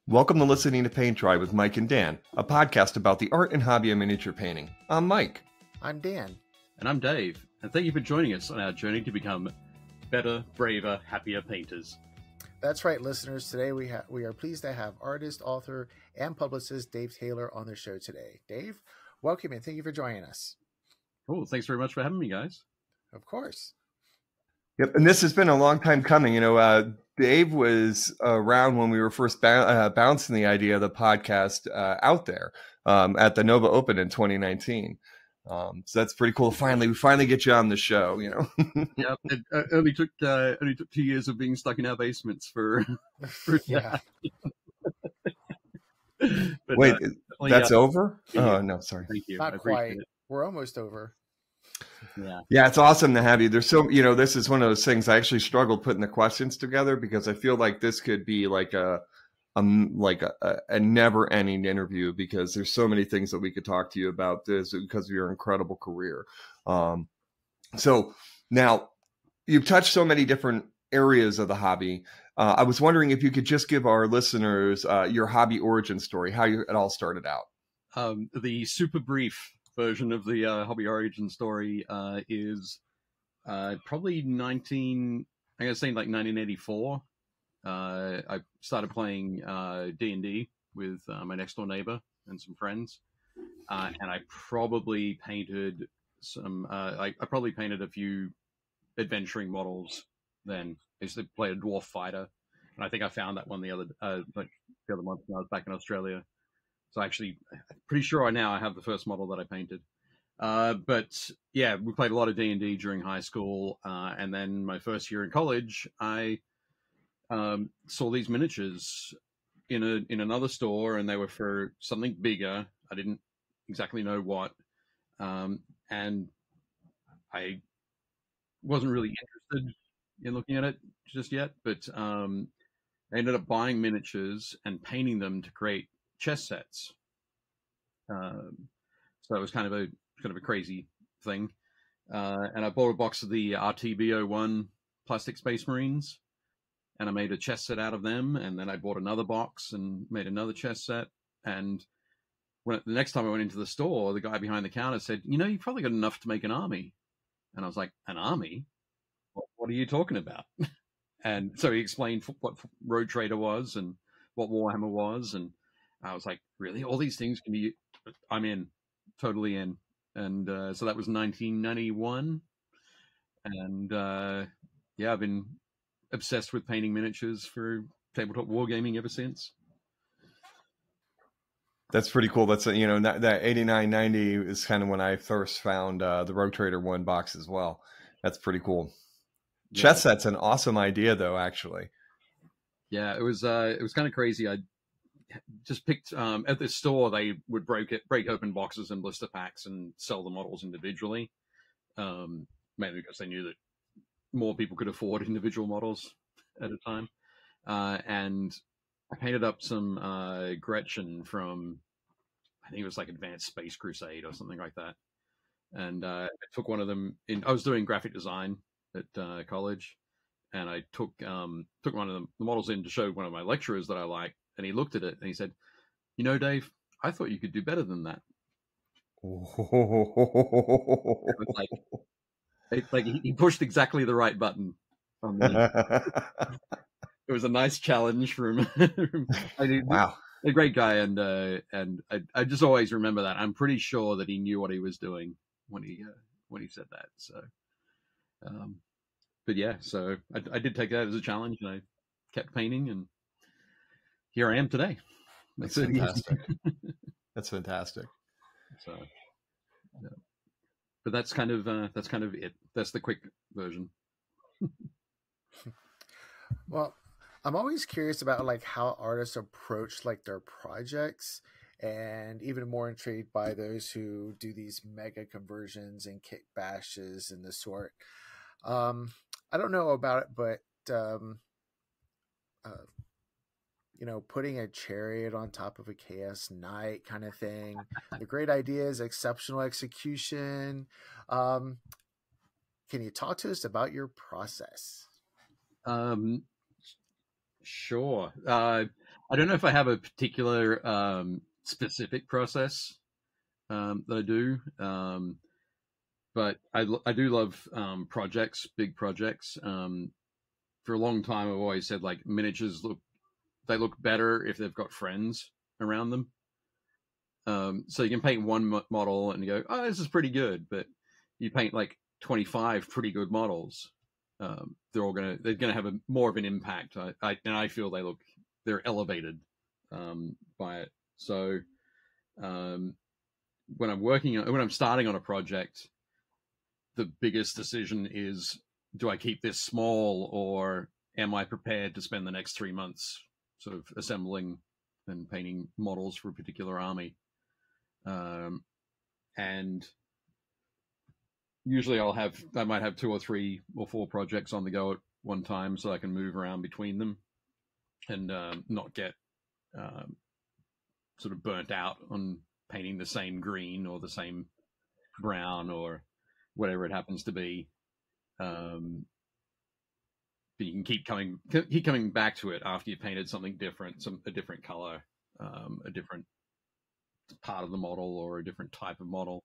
Welcome to Listening to Paint Dry with Mike and Dan, a podcast about the art and hobby of miniature painting. I'm Mike. I'm Dan. And I'm Dave. And thank you for joining us on our journey to become better, braver, happier painters. That's right, listeners. Today we are pleased to have artist, author, and publicist Dave Taylor on the show today. Dave, welcome and thank you for joining us. Cool. Thanks very much for having me, guys. Of course. Yep, and this has been a long time coming. Dave was around when we were first bouncing the idea of the podcast out there at the Nova Open in 2019. So that's pretty cool. We finally get you on the show. Yeah, it only took 2 years of being stuck in our basements for yeah. But, Wait, that's over? Yeah. Oh no, sorry. Thank you. Not quite. We're almost over. Yeah, it's awesome to have you. There's this is one of those things I actually struggled putting the questions together because I feel like this could be like a never-ending interview because there's so many things that we could talk to you about this because of your incredible career. So now you've touched so many different areas of the hobby. I was wondering if you could just give our listeners your hobby origin story, how it all started out. The super brief version of the hobby origin story is probably 1984. I started playing D&D with my next door neighbor and some friends, and I probably painted I probably painted a few adventuring models. Then I used to play a dwarf fighter, and I think I found that one the other month when I was back in Australia. So actually, I'm pretty sure I have the first model that I painted. But yeah, we played a lot of D&D during high school, and then my first year in college, I saw these miniatures in another store, and they were for something bigger. I didn't exactly know what, and I wasn't really interested in looking at it just yet. But I ended up buying miniatures and painting them to create chess sets. So it was kind of a crazy thing. And I bought a box of the RTB01 plastic Space Marines, and I made a chess set out of them. And then I bought another box and made another chess set. And the next time I went into the store, the guy behind the counter said, "You've probably got enough to make an army." And I was like, "An army? What are you talking about?" And so he explained what Road Trader was and what Warhammer was, and I was like, "Really? All these things can be?" I'm in, totally in. And so that was 1991, and I've been obsessed with painting miniatures for tabletop wargaming ever since. That's pretty cool. That's that 89-90 is kind of when I first found the Rogue Trader 1 box as well. That's pretty cool. Yeah. Chess set's an awesome idea, though. Actually, yeah, it was kind of crazy. I just picked at this store. They would break open boxes and blister packs and sell the models individually, mainly because they knew that more people could afford individual models at a time. And I painted up some Gretchen from, I think it was like Advanced Space Crusade or something like that. And I took one of them I was doing graphic design at college, and I took one of the models in to show one of my lecturers that I liked, and he looked at it and he said, "Dave, I thought you could do better than that." It was he pushed exactly the right button. It was a nice challenge for him. Wow, a great guy, and I just always remember that. I'm pretty sure that he knew what he was doing when he said that. So, but yeah, so I did take that as a challenge, and I kept painting, and here I am today. That's fantastic. That's fantastic. So, yeah. But that's kind of it. That's the quick version. Well, I'm always curious about how artists approach their projects, and even more intrigued by those who do these mega conversions and kit bashes and the sort. I don't know about it, but putting a chariot on top of a chaos knight kind of thing. The great ideas, exceptional execution. Can you talk to us about your process? Sure. I don't know if I have a particular specific process that I do, but I do love projects, big projects. For a long time, I've always said like miniatures look better if they've got friends around them. So you can paint one model and you go, oh, this is pretty good, but you paint like 25 pretty good models. They're gonna have more of an impact. I feel they're elevated by it. So when I'm starting on a project, the biggest decision is, do I keep this small, or am I prepared to spend the next 3 months sort of assembling and painting models for a particular army? And usually I might have 2 or 3 or 4 projects on the go at one time, so I can move around between them and not get sort of burnt out on painting the same green or the same brown or whatever it happens to be. But you can keep coming back to it after you painted something different, a different color, a different part of the model or a different type of model,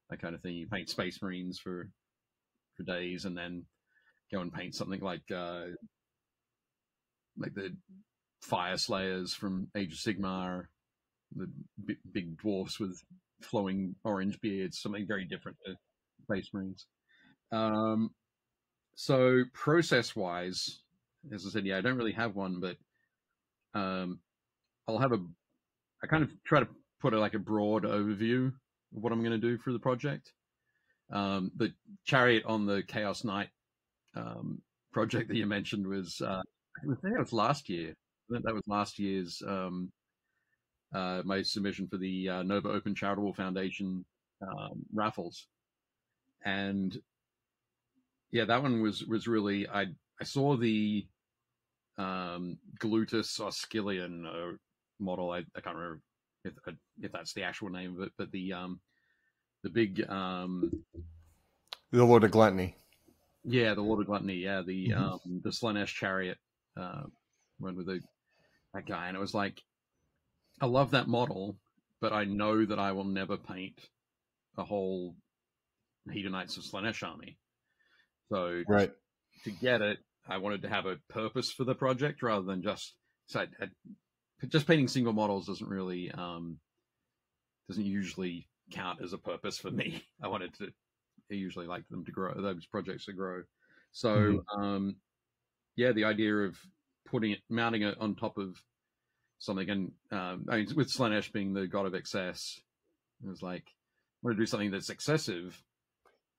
that kind of thing. You paint Space Marines for days, and then go and paint something like the Fire Slayers from Age of Sigmar, the big dwarfs with flowing orange beards, something very different to Space Marines. So process-wise, as I said, I don't really have one, but I kind of try to put a broad overview of what I'm going to do for the project. The chariot on the Chaos Knight project that you mentioned was, I think that was last year. That was last year's my submission for the Nova Open Charitable Foundation raffles, and that one was really. I saw the Glutus Oscillion model. I can't remember if that's the actual name of it, but the big the Lord of Gluttony. Yeah, the Lord of Gluttony. Yeah, the Slaanesh chariot run with that guy, and it was like, I love that model, but I know that I will never paint a whole Hedonites of Slaanesh army. So right. To get it, I wanted to have a purpose for the project rather than just painting single models doesn't usually count as a purpose for me. I usually like them to grow, those projects to grow. So the idea of mounting it on top of something, and with Slaanesh being the god of excess, it was like, I want to do something that's excessive,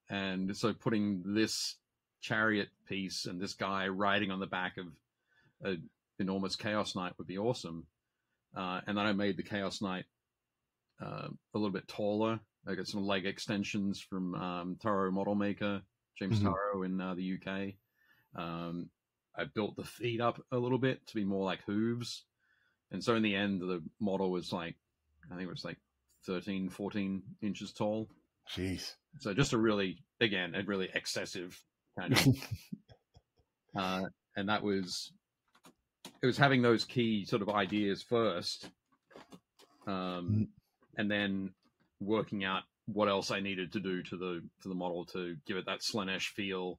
and so putting this chariot piece and this guy riding on the back of an enormous Chaos Knight would be awesome. And then I made the Chaos Knight a little bit taller. I got some leg extensions from Taro Model Maker, James Taro in the UK. I built the feet up a little bit to be more like hooves. And so in the end, the model was I think it was 13, 14 inches tall. Jeez. So just a really excessive kind of. And it was having those key sort of ideas first, and then working out what else I needed to do to the model to give it that Slaanesh feel.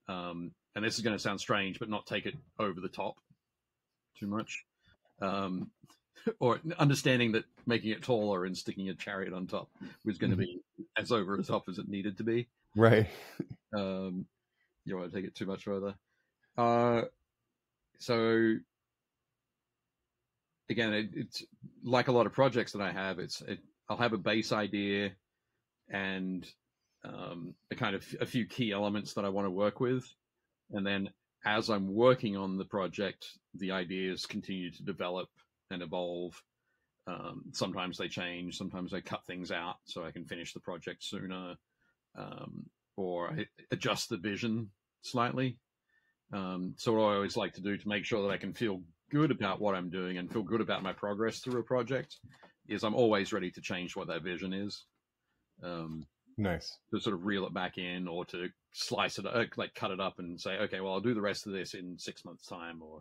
And this is going to sound strange, but not take it over the top too much. Or understanding that making it taller and sticking a chariot on top was going to be as over the top as it needed to be. Right. You don't want to take it too much further. So again, it's like a lot of projects that I have. I'll have a base idea and a few key elements that I want to work with, and then as I'm working on the project, the ideas continue to develop and evolve. Sometimes they change, sometimes I cut things out so I can finish the project sooner, or I adjust the vision slightly. So what I always like to do to make sure that I can feel good about what I'm doing and feel good about my progress through a project is I'm always ready to change what that vision is. Nice. To sort of reel it back in, or to slice it, cut it up and say, okay, well, I'll do the rest of this in 6 months' time, or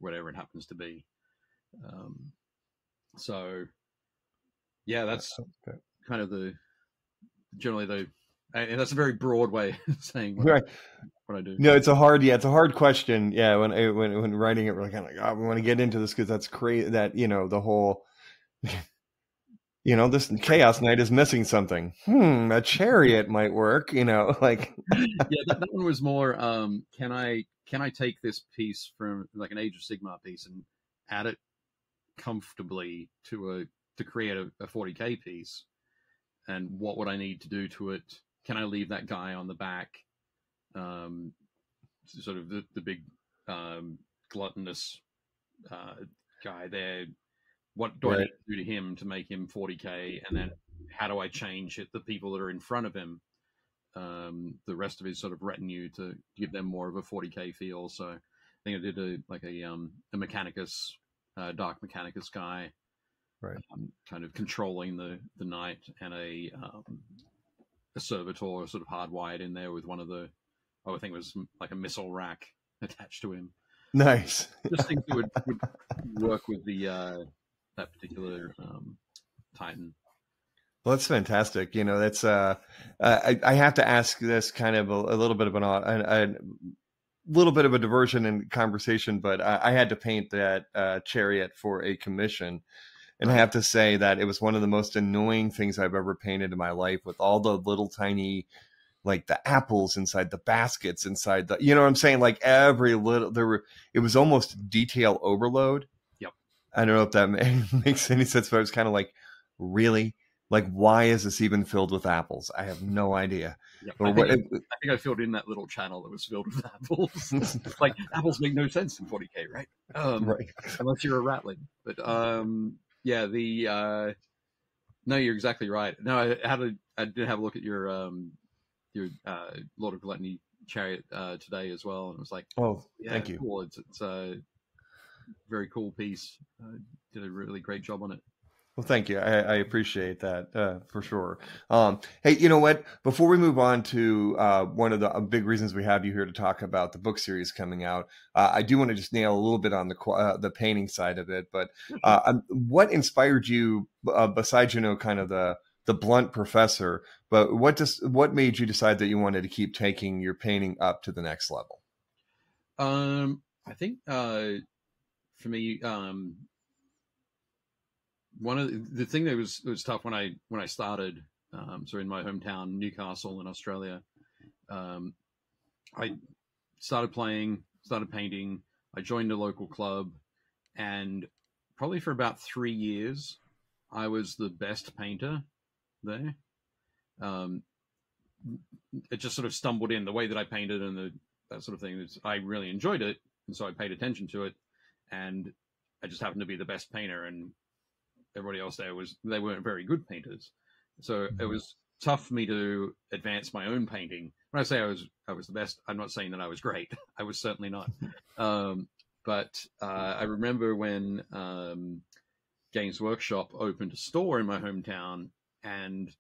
whatever it happens to be. So yeah, that's kind of generally and that's a very broad way of saying what I do. No, it's a hard question. Yeah, when writing it, we're kind of like, oh, we want to get into this because that's crazy. That the whole, this Chaos Knight is missing something. A chariot might work. Like. Yeah, that one was more. Can I take this piece from like an Age of Sigmar piece and add it comfortably to create a 40k piece? And what would I need to do to it? Can I leave that guy on the back? Sort of the big gluttonous guy there. What do I need to do to him to make him 40k? And then how do I change it? The people that are in front of him, the rest of his sort of retinue to give them more of a 40k feel. So I think I did a Mechanicus, Dark Mechanicus guy, right? Kind of controlling the knight, and a servitor sort of hardwired in there with one of the, I think it was like a missile rack attached to him. Nice. Just things that would work with the that particular Titan. Well, that's fantastic. That's I have to ask this kind of a little bit of a little bit of a diversion in conversation, but I had to paint that chariot for a commission. And I have to say that it was one of the most annoying things I've ever painted in my life, with all the little tiny, like the apples inside the baskets, inside the, what I'm saying? Like every little, it was almost detail overload. Yep. I don't know if that makes any sense, but I was kind of like, really? Like, why is this even filled with apples? I have no idea. Yep. I think I filled in that little channel that was filled with apples. Like, apples make no sense in 40k, right? Right. Unless you're a ratling. But yeah, no, you're exactly right. No, I did have a look at your Lord of Gluttony chariot today as well, and it was like, oh, yeah, thank you. Cool. It's a very cool piece. Did a really great job on it. Well, thank you. I appreciate that for sure. Hey, you know what? Before we move on to one of the big reasons we have you here to talk about the book series coming out, I do want to just nail a little bit on the painting side of it. But what inspired you, besides kind of the blunt professor? But what made you decide that you wanted to keep taking your painting up to the next level? I think for me. One of the thing that was tough when I started, so in my hometown, Newcastle in Australia, I started painting. I joined a local club, and probably for about 3 years, I was the best painter there. It just sort of stumbled in the way that I painted and that sort of thing. I really enjoyed it, and so I paid attention to it, and I just happened to be the best painter, and everybody else there they weren't very good painters. So it was tough for me to advance my own painting. When I say I was the best, I'm not saying that I was great. I was certainly not. But I remember when Games Workshop opened a store in my hometown, and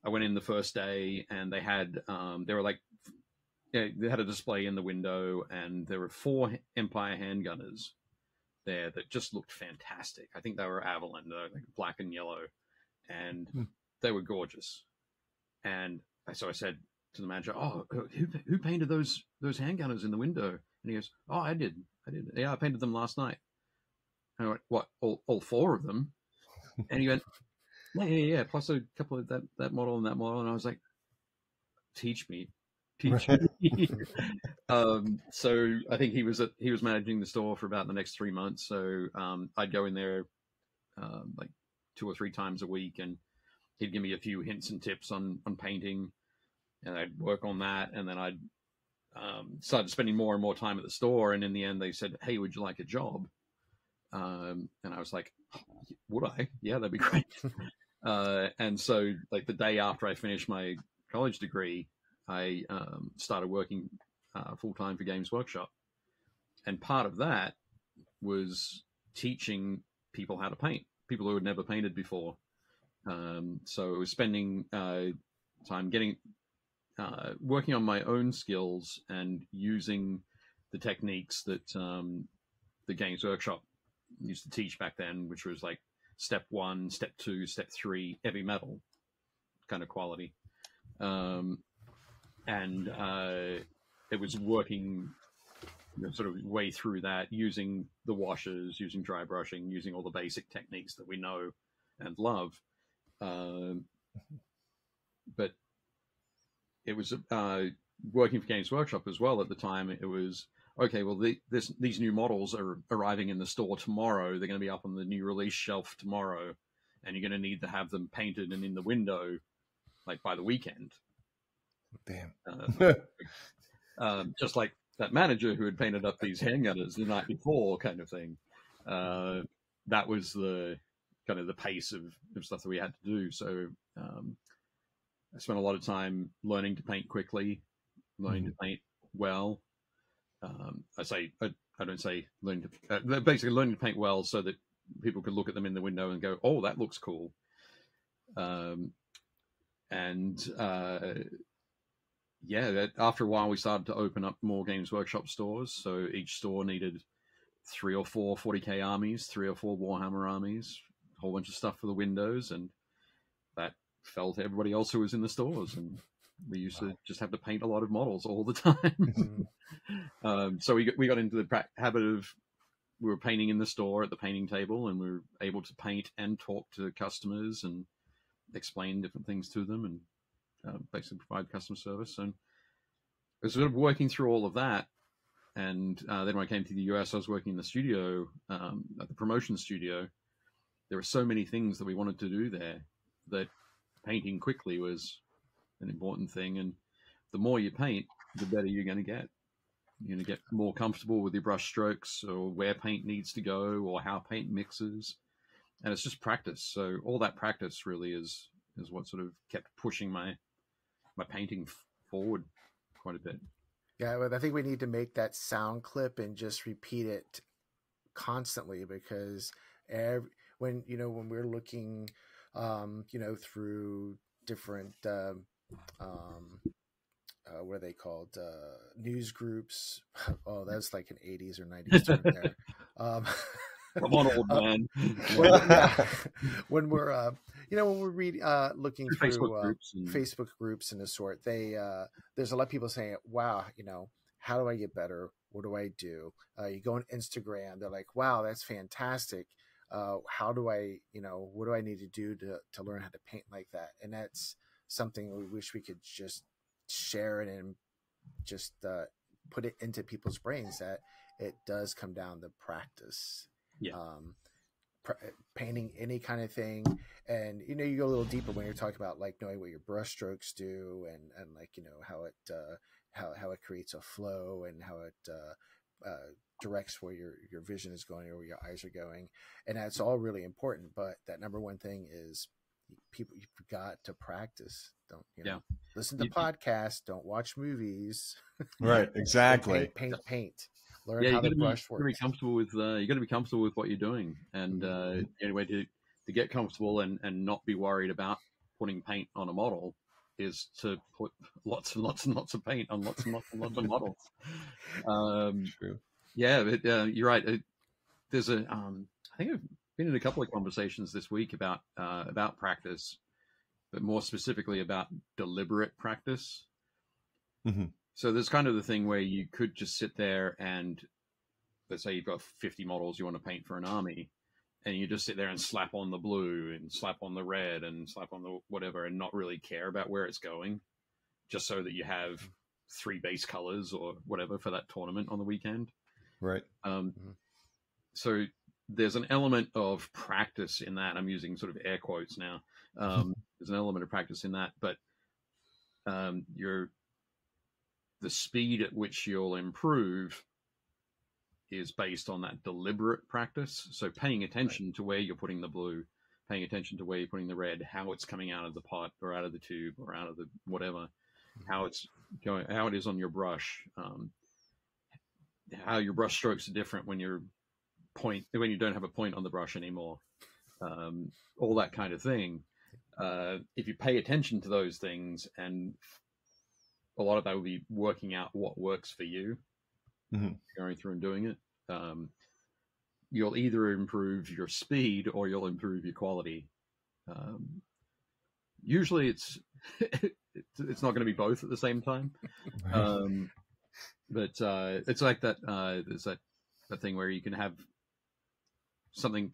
I went in the first day, and they had they had a display in the window, and there were 4 Empire handgunners there that just looked fantastic. I think they were Avalon, like black and yellow, and they were gorgeous. And so I said to the manager, "Oh, who painted those handgunners in the window?" And he goes, "Oh, I did. Yeah, I painted them last night." And I went, "What? All 4 of them?" And he went, "Yeah. Plus a couple of that model and that model." And I was like, "Teach me." So I think he was managing the store for about the next 3 months. So I'd go in there like 2 or 3 times a week, and he'd give me a few hints and tips on painting, and I'd work on that, and then I'd started spending more and more time at the store. And in the end, they said, "Hey, would you like a job?" And I was like, "Would I? Yeah, that'd be great." And so, like the day after I finished my college degree, I started working full-time for Games Workshop. And part of that was teaching people how to paint, people who had never painted before. So it was spending time working on my own skills and using the techniques that the Games Workshop used to teach back then, which was like step 1, step 2, step 3, heavy metal kind of quality. And it was working sort of way through that, using the washes, using dry brushing, using all the basic techniques that we know and love. But it was working for Games Workshop as well at the time. It was, okay, well, these new models are arriving in the store tomorrow. They're going to be up on the new release shelf tomorrow, and you're going to need to have them painted and in the window like by the weekend. Damn. Just like that manager who had painted up these handgunners the night before, kind of thing. That was the kind of the pace of stuff that we had to do. So I spent a lot of time learning to paint quickly, learning to paint well. I don't say learning to basically learning to paint well so that people could look at them in the window and go, "Oh, that looks cool." After a while, we started to open up more Games Workshop stores. So each store needed 3 or 4 40k armies, 3 or 4 Warhammer armies, a whole bunch of stuff for the windows, and that fell to everybody else who was in the stores. And we used to just have to paint a lot of models all the time. So we got into the habit of, we were painting in the store at the painting table, and we were able to paint and talk to customers and explain different things to them, and basically provide customer service. And I was sort of working through all of that. And then when I came to the US, I was working in the studio, at the promotion studio. There were so many things that we wanted to do there that painting quickly was an important thing. And the more you paint, the better you're going to get. You're going to get more comfortable with your brush strokes, or where paint needs to go, or how paint mixes. And it's just practice. So all that practice really is what sort of kept pushing my painting forward quite a bit. Yeah, but I think we need to make that sound clip and just repeat it constantly, because when we're looking, through different what are they called? News groups. Oh, that's like an 80s or 90s term there. Come on, old man. When we're looking through Facebook groups and the sort, there's a lot of people saying, "Wow, how do I get better? What do I do?" You go on Instagram, they're like, "Wow, that's fantastic. How do I, what do I need to do to learn how to paint like that?" And that's something we wish we could just share it and just put it into people's brains, that it does come down to practice. Yeah. Painting any kind of thing, and you go a little deeper when you're talking about like knowing what your brush strokes do, and like how it creates a flow, and how it directs where your vision is going or where your eyes are going, and that's all really important. But that number one thing is you've got to practice. Don't listen to podcasts, don't watch movies. Right, exactly. paint. Learn how the brush works. You got to be comfortable with what you're doing, and the only way to get comfortable and not be worried about putting paint on a model is to put lots and lots and lots of paint on lots and lots and lots of models. True. Yeah, but, you're right. There's I think I've been in a couple of conversations this week about practice, but more specifically about deliberate practice. Mm-hmm. So there's kind of the thing where you could just sit there and, let's say you've got 50 models you want to paint for an army, and you just sit there and slap on the blue and slap on the red and slap on the whatever, and not really care about where it's going, just so that you have 3 base colors or whatever for that tournament on the weekend. Right. So there's an element of practice in that. I'm using sort of air quotes now. There's an element of practice in that, but the speed at which you'll improve is based on that deliberate practice. So paying attention to where you're putting the blue, paying attention to where you're putting the red, how it's coming out of the pot or out of the tube or out of the whatever, how it's going, how it is on your brush, how your brush strokes are different when you don't have a point on the brush anymore, all that kind of thing. If you pay attention to those things, and a lot of that will be working out what works for you, going through and doing it. you'll either improve your speed or you'll improve your quality. Usually it's it's not going to be both at the same time. But it's like that. There's that thing where you can have something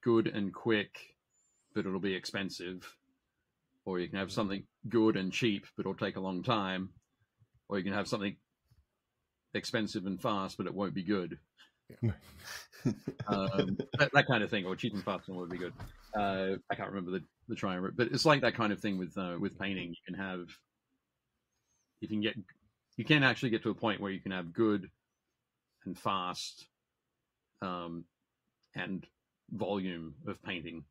good and quick, but it'll be expensive, or you can have something good and cheap, but it'll take a long time, or you can have something expensive and fast, but it won't be good. Yeah. That kind of thing, or cheap and fast and won't be good. I can't remember the triangle, but it's like that kind of thing with painting. You can actually get to a point where you can have good and fast, and volume of painting.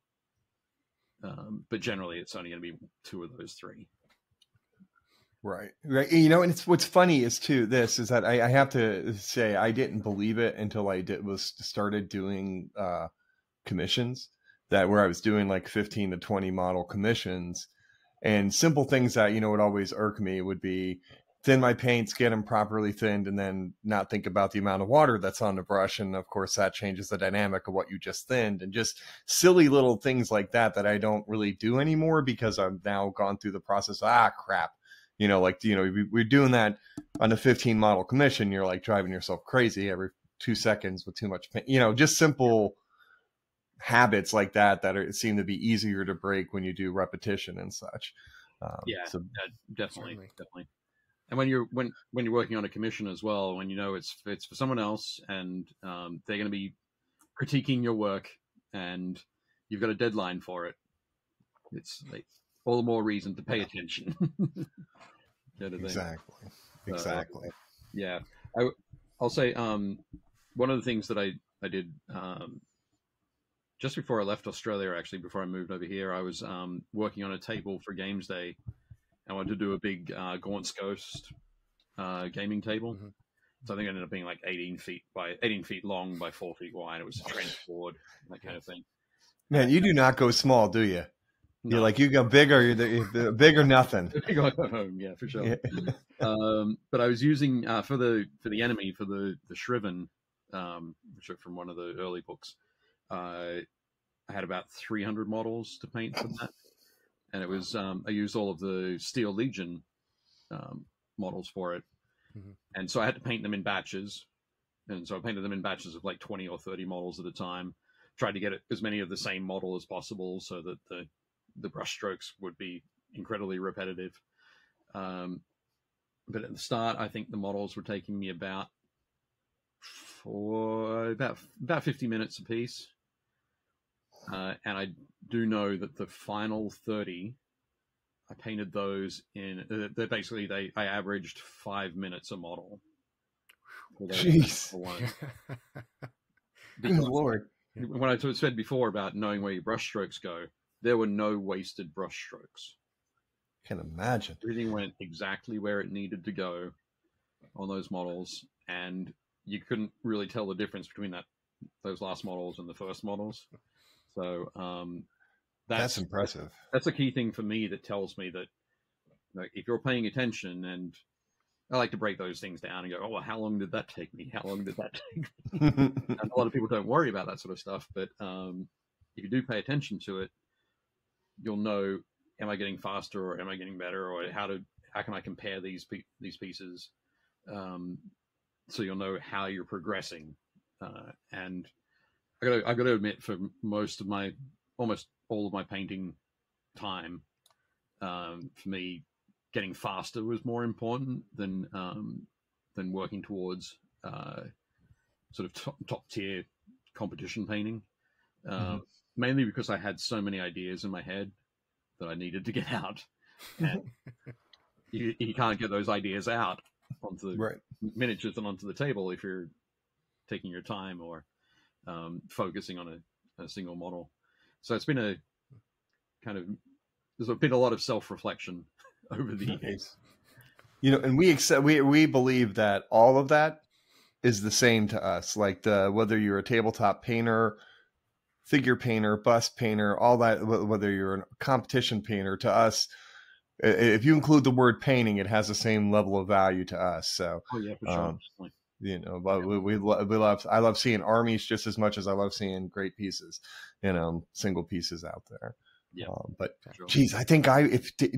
But generally, it's only going to be two of those three. Right. You know, and it's what's funny is that I have to say I didn't believe it until I started doing commissions where I was doing like 15 to 20 model commissions, and simple things that, would always irk me would be thin my paints, get them properly thinned, and then not think about the amount of water that's on the brush. And of course that changes the dynamic of what you just thinned, and just silly little things like that I don't really do anymore because I've now gone through the process. Crap. We're doing that on a 15 model commission. You're like driving yourself crazy every 2 seconds with too much paint, just simple habits like that seem to be easier to break when you do repetition and such. Definitely. And when you're working on a commission as well, when it's for someone else and they're going to be critiquing your work and you've got a deadline for it, it's like all the more reason to pay attention. Exactly. Yeah, I'll say one of the things that I did just before I left Australia, actually before I moved over here, I was working on a table for Games Day. I wanted to do a big Gaunt's Ghost gaming table. Mm-hmm. So I think it ended up being like 18 feet long by 4 feet wide. It was a trench board, that kind of thing. Man, you do not go small, do you? No. You're like, you go big or big or nothing. Big or go home, yeah, for sure. Yeah. But I was using for the enemy, for the Shriven, which are from one of the early books. I had about 300 models to paint for that, and it was I used all of the Steel Legion models for it, mm-hmm. And so I had to paint them in batches, and so I painted them in batches of like 20 or 30 models at a time. Tried to get as many of the same model as possible so that the brush strokes would be incredibly repetitive. But at the start, I think the models were taking me about 50 minutes a piece. And I do know that the final 30, I painted those in. I averaged 5 minutes a model. Jeez. Good Lord. When I said before about knowing where your brush strokes go, there were no wasted brush strokes. Can imagine. Everything went exactly where it needed to go on those models, and you couldn't really tell the difference between those last models and the first models. So that's impressive. That's a key thing for me that tells me that if you're paying attention, and I like to break those things down and go, oh, well, how long did that take me? How long did that take me? And a lot of people don't worry about that sort of stuff, but if you do pay attention to it, you'll know, am I getting faster or am I getting better, or how can I compare these pieces, so you'll know how you're progressing. And I've got to admit, for almost all of my painting time, for me, getting faster was more important than working towards sort of top tier competition painting. Mm-hmm. Mainly because I had so many ideas in my head that I needed to get out, and you can't get those ideas out onto the miniatures and onto the table if you're taking your time or focusing on a single model. So it's been there's been a lot of self-reflection over the years. And we believe that all of that is the same to us. Like whether you're a tabletop painter, figure painter, bust painter, all that, whether you're a competition painter, to us, if you include the word painting, it has the same level of value to us. So, oh yeah, for sure. You know, but we love, I love seeing armies just as much as I love seeing great pieces, you know, single pieces out there. Yeah. But Sure. geez, I think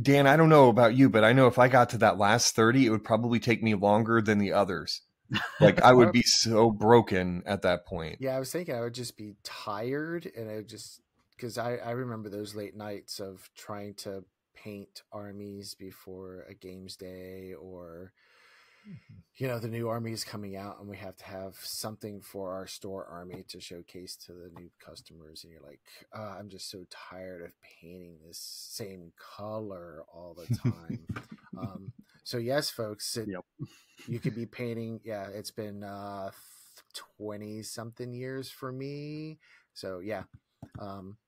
Dan, I don't know about you, but I know if I got to that last 30, it would probably take me longer than the others. Like I would be so broken at that point. Yeah, I was thinking I would just be tired, and I would just, because I remember those late nights of trying to paint armies before a games day, or you know, the new army is coming out and we have to have something for our store army to showcase to the new customers, and you're like, I'm just so tired of painting this same color all the time. So yes, folks, Yep. you could be painting. Yeah, it's been 20 something years for me. So yeah,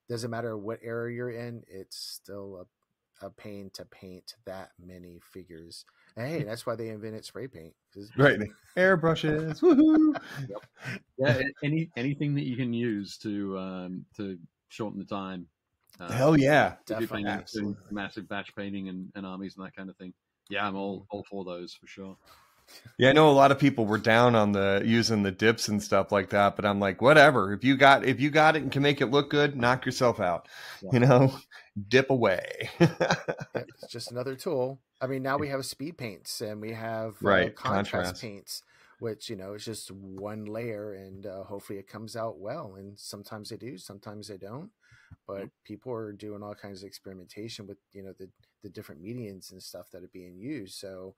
doesn't matter what era you're in, it's still a pain to paint that many figures. And hey, that's why they invented spray paint. Right. Airbrushes. Woohoo. Yeah. Anything that you can use to shorten the time. Hell yeah. Definitely. Massive batch painting and armies and that kind of thing. Yeah, I'm all for those for sure. Yeah, I know a lot of people were down on the using the dips and stuff like that, but I'm like, whatever. If you got it and can make it look good, knock yourself out. Yeah. You know, dip away. It's just another tool. I mean, now we have speed paints and we have contrast paints, which, you know, it's just one layer, and hopefully it comes out well. And sometimes they do, sometimes they don't. But people are doing all kinds of experimentation with, you know, the different mediums and stuff that are being used. So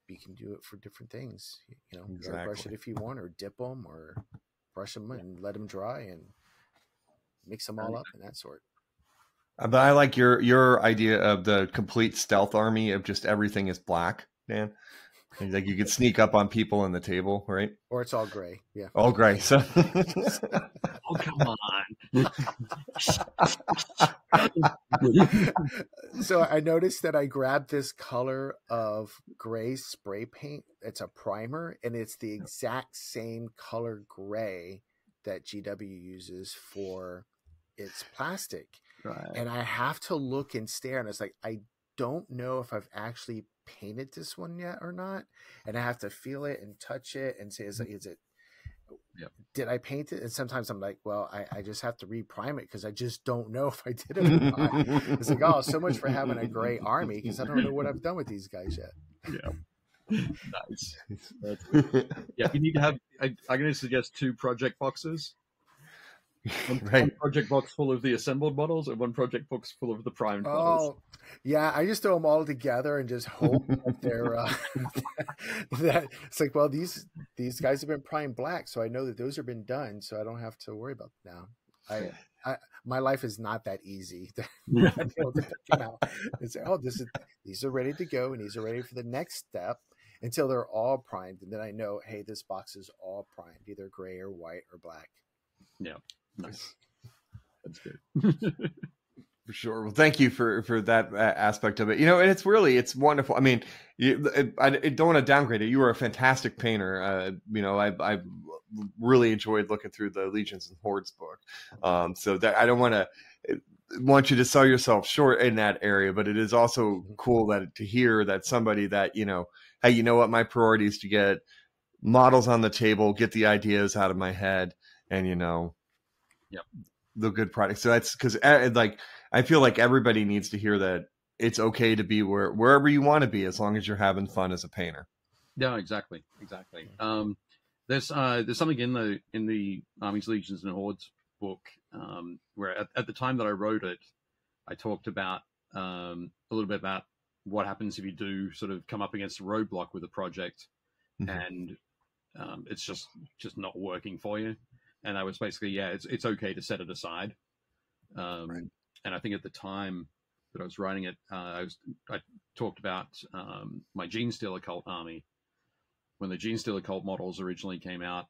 you can do it for different things. You know, exactly. Brush it if you want, or dip them, or brush them and let them dry and mix them all up and that sort. But I like your idea of the complete stealth army of just everything is black, Dan. And like you could sneak up on people in the table, right? Or it's all gray. Yeah. All gray. So oh, come on. So I noticed that I grabbed this color of gray spray paint. It's a primer, and it's the exact same color gray that GW uses for its plastic. Right. And I have to look and stare, and it's like, I don't know if I've actually painted this one yet or not. And I have to feel it and touch it and say, is it yep. Did I paint it? And sometimes I'm like, well, I just have to reprime it because I just don't know if I did it or not. It's like, oh, so much for having a gray army, because I don't know what I've done with these guys yet. Yeah. Nice. Yeah, you need to have, I'm going to suggest 2 project boxes. One project box full of the assembled models and one project box full of the primed models. Yeah, I just throw them all together and just hope that they're that it's like, well, these guys have been primed black, so I know that those have been done, so I don't have to worry about them now. My life is not that easy. And say, oh, these are ready to go, and these are ready for the next step, until they're all primed, and then I know, hey, this box is all primed, either gray or white or black. Yeah. Nice. That's good. For sure. Well, thank you for that aspect of it. You know, and it's wonderful. I mean, I don't want to downgrade it. You were a fantastic painter. You know, I really enjoyed looking through the Legions and Hordes book. So that I don't want you to sell yourself short in that area, but it is also cool to hear that somebody that, you know, hey, you know what, my priority is to get models on the table, get the ideas out of my head, and, you know, yep, the good product. So that's because like I feel like everybody needs to hear that it's okay to be wherever you want to be, as long as you're having fun as a painter. Yeah, exactly. There's something in the Armies, Legions, and Hordes book where at the time that I wrote it, I talked about a little bit about what happens if you do sort of come up against a roadblock with a project, and it's just not working for you. And I was basically, it's okay to set it aside. Right. And I think at the time that I was writing it, I talked about my Gene Stealer Cult army. When the Gene Stealer Cult models originally came out,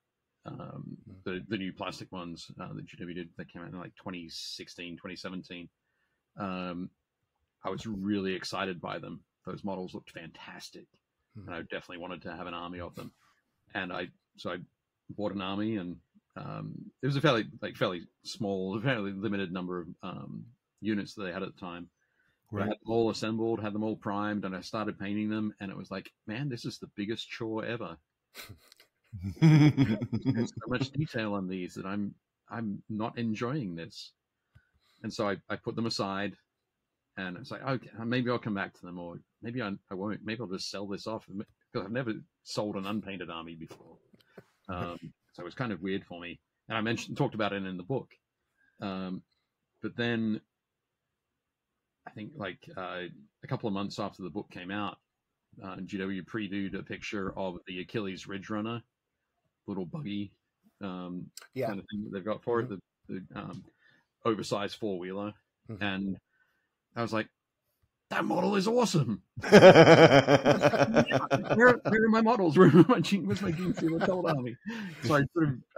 the new plastic ones that GW did, that came out in like 2016, 2017, I was really excited by them. Those models looked fantastic. And I definitely wanted to have an army of them. And I bought an army, and it was a fairly small, fairly limited number of units that they had at the time. Right. I had them all assembled, had them all primed, and I started painting them, and it was like, man, this is the biggest chore ever. There's so much detail on these that I'm not enjoying this. And so I put them aside, and it's like, okay, maybe I'll come back to them, or maybe I won't. Maybe I'll just sell this off, because I've never sold an unpainted army before. So it was kind of weird for me. And I talked about it in the book. But then I think like a couple of months after the book came out, GW previewed a picture of the Achilles Ridge Runner, little buggy kind of thing that they've got for it, the oversized four-wheeler. And I was like, that model is awesome. Where are my models? Where's my Gene Stealer Cold Army? So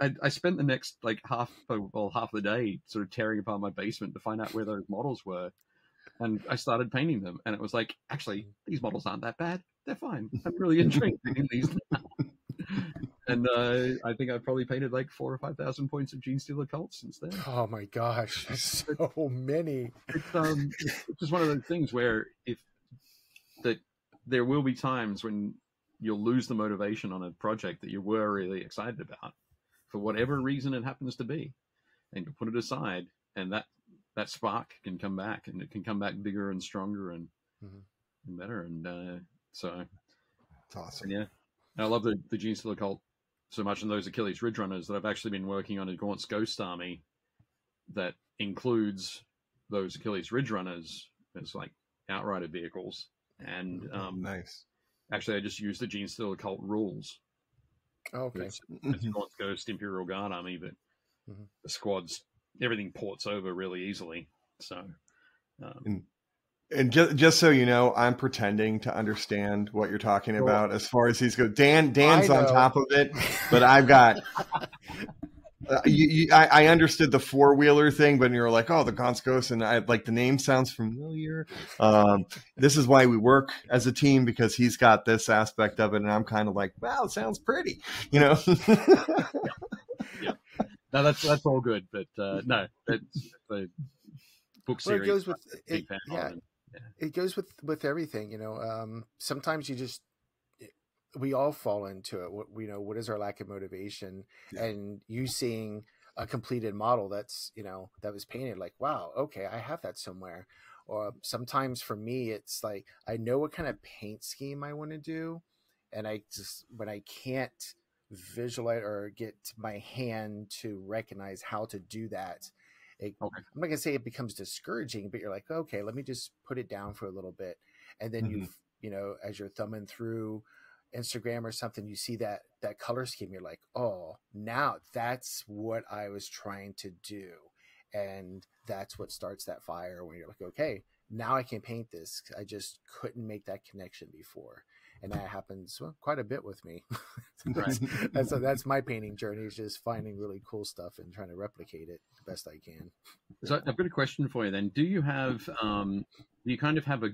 I spent the next like half the day sort of tearing apart my basement to find out where those models were. And I started painting them, and it was like, actually, these models aren't that bad. They're fine. I'm really enjoying painting these now. And I think I've probably painted like 4,000 or 5,000 points of Gene Stealer Cult since then. Oh my gosh, so many. It's just one of those things where there will be times when you'll lose the motivation on a project that you were really excited about, for whatever reason it happens to be, and you put it aside, and that spark can come back, and it can come back bigger and stronger and better. And so it's awesome. Yeah, and I love the Gene Stealer Cult so much, and those Achilles Ridge Runners, that I've actually been working on a Gaunt's Ghost Army that includes those Achilles Ridge Runners as like outrider vehicles. And nice. Actually, I just used the Gene Stealer Cult rules. Okay. It's Gaunt's Ghost Imperial Guard Army, but the squads, everything ports over really easily. So, and just so you know, I'm pretending to understand what you're talking about as far as he's go. Dan's on top of it, but I've got. I understood the four-wheeler thing, but you're like, oh, the Gaunt's Ghost, and I like the name sounds familiar. This is why we work as a team, because he's got this aspect of it, and I'm kind of like, wow, it sounds pretty, you know. Yeah. No, that's all good, but no, that's the book series. Well, it goes with it. It goes with everything, you know. Sometimes we all fall into it. What is our lack of motivation, and you seeing a completed model that's, that was painted, like, wow, okay, I have that somewhere. Or sometimes for me, it's like, I know what kind of paint scheme I want to do, and when I can't visualize or get my hand to recognize how to do that, I'm not gonna say it becomes discouraging, but you're like, okay, let me just put it down for a little bit. And then as you're thumbing through Instagram or something, you see that color scheme, you're like, oh, now that's what I was trying to do. And that's what starts that fire, when you're like, okay, now I can paint this. I just couldn't make that connection before. And that happens quite a bit with me. That's my painting journey, is just finding really cool stuff and trying to replicate it the best I can. So I've got a question for you then. Do you have, you kind of have a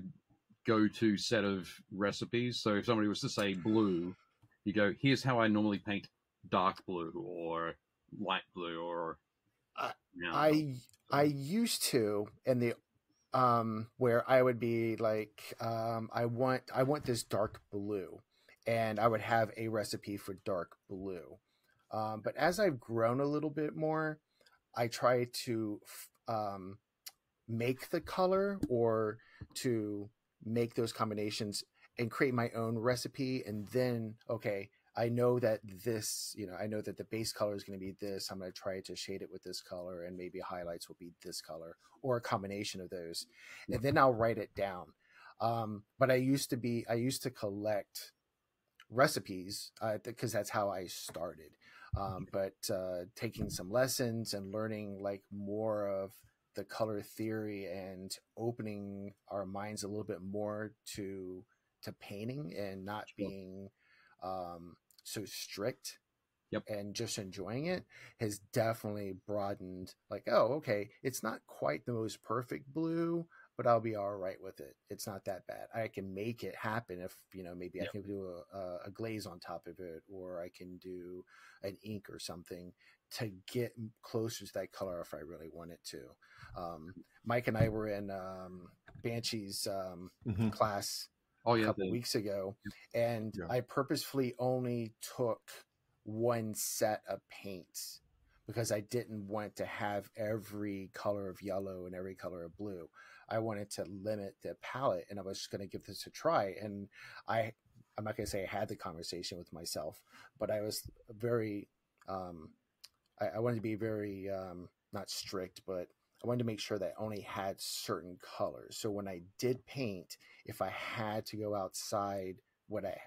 go-to set of recipes? So if somebody was to say blue, you go, here's how I normally paint dark blue or light blue, or I used to, and the where I would be like, I want this dark blue, and I would have a recipe for dark blue. But as I've grown a little bit more, I try to make the color, or to make those combinations and create my own recipe. And then, okay, I know that I know that the base color is going to be this. I'm going to try to shade it with this color, and maybe highlights will be this color, or a combination of those. And then I'll write it down. But I used to collect recipes, because that's how I started. But taking some lessons and learning like more of the color theory, and opening our minds a little bit more to painting, and not being so strict, and just enjoying it, has definitely broadened, like, oh, okay, it's not quite the most perfect blue, but I'll be all right with it. It's not that bad. I can make it happen if, maybe I can do a glaze on top of it, or I can do an ink or something to get closer to that color if I really want it to. Mike and I were in Banshee's class a couple weeks ago, and I purposefully only took one set of paints because I didn't want to have every color of yellow and every color of blue. I wanted to limit the palette, and I was just going to give this a try. And I'm not going to say I had the conversation with myself, but I was very, I wanted to be very, not strict, but I wanted to make sure that I only had certain colors. So when I did paint, if I had to go outside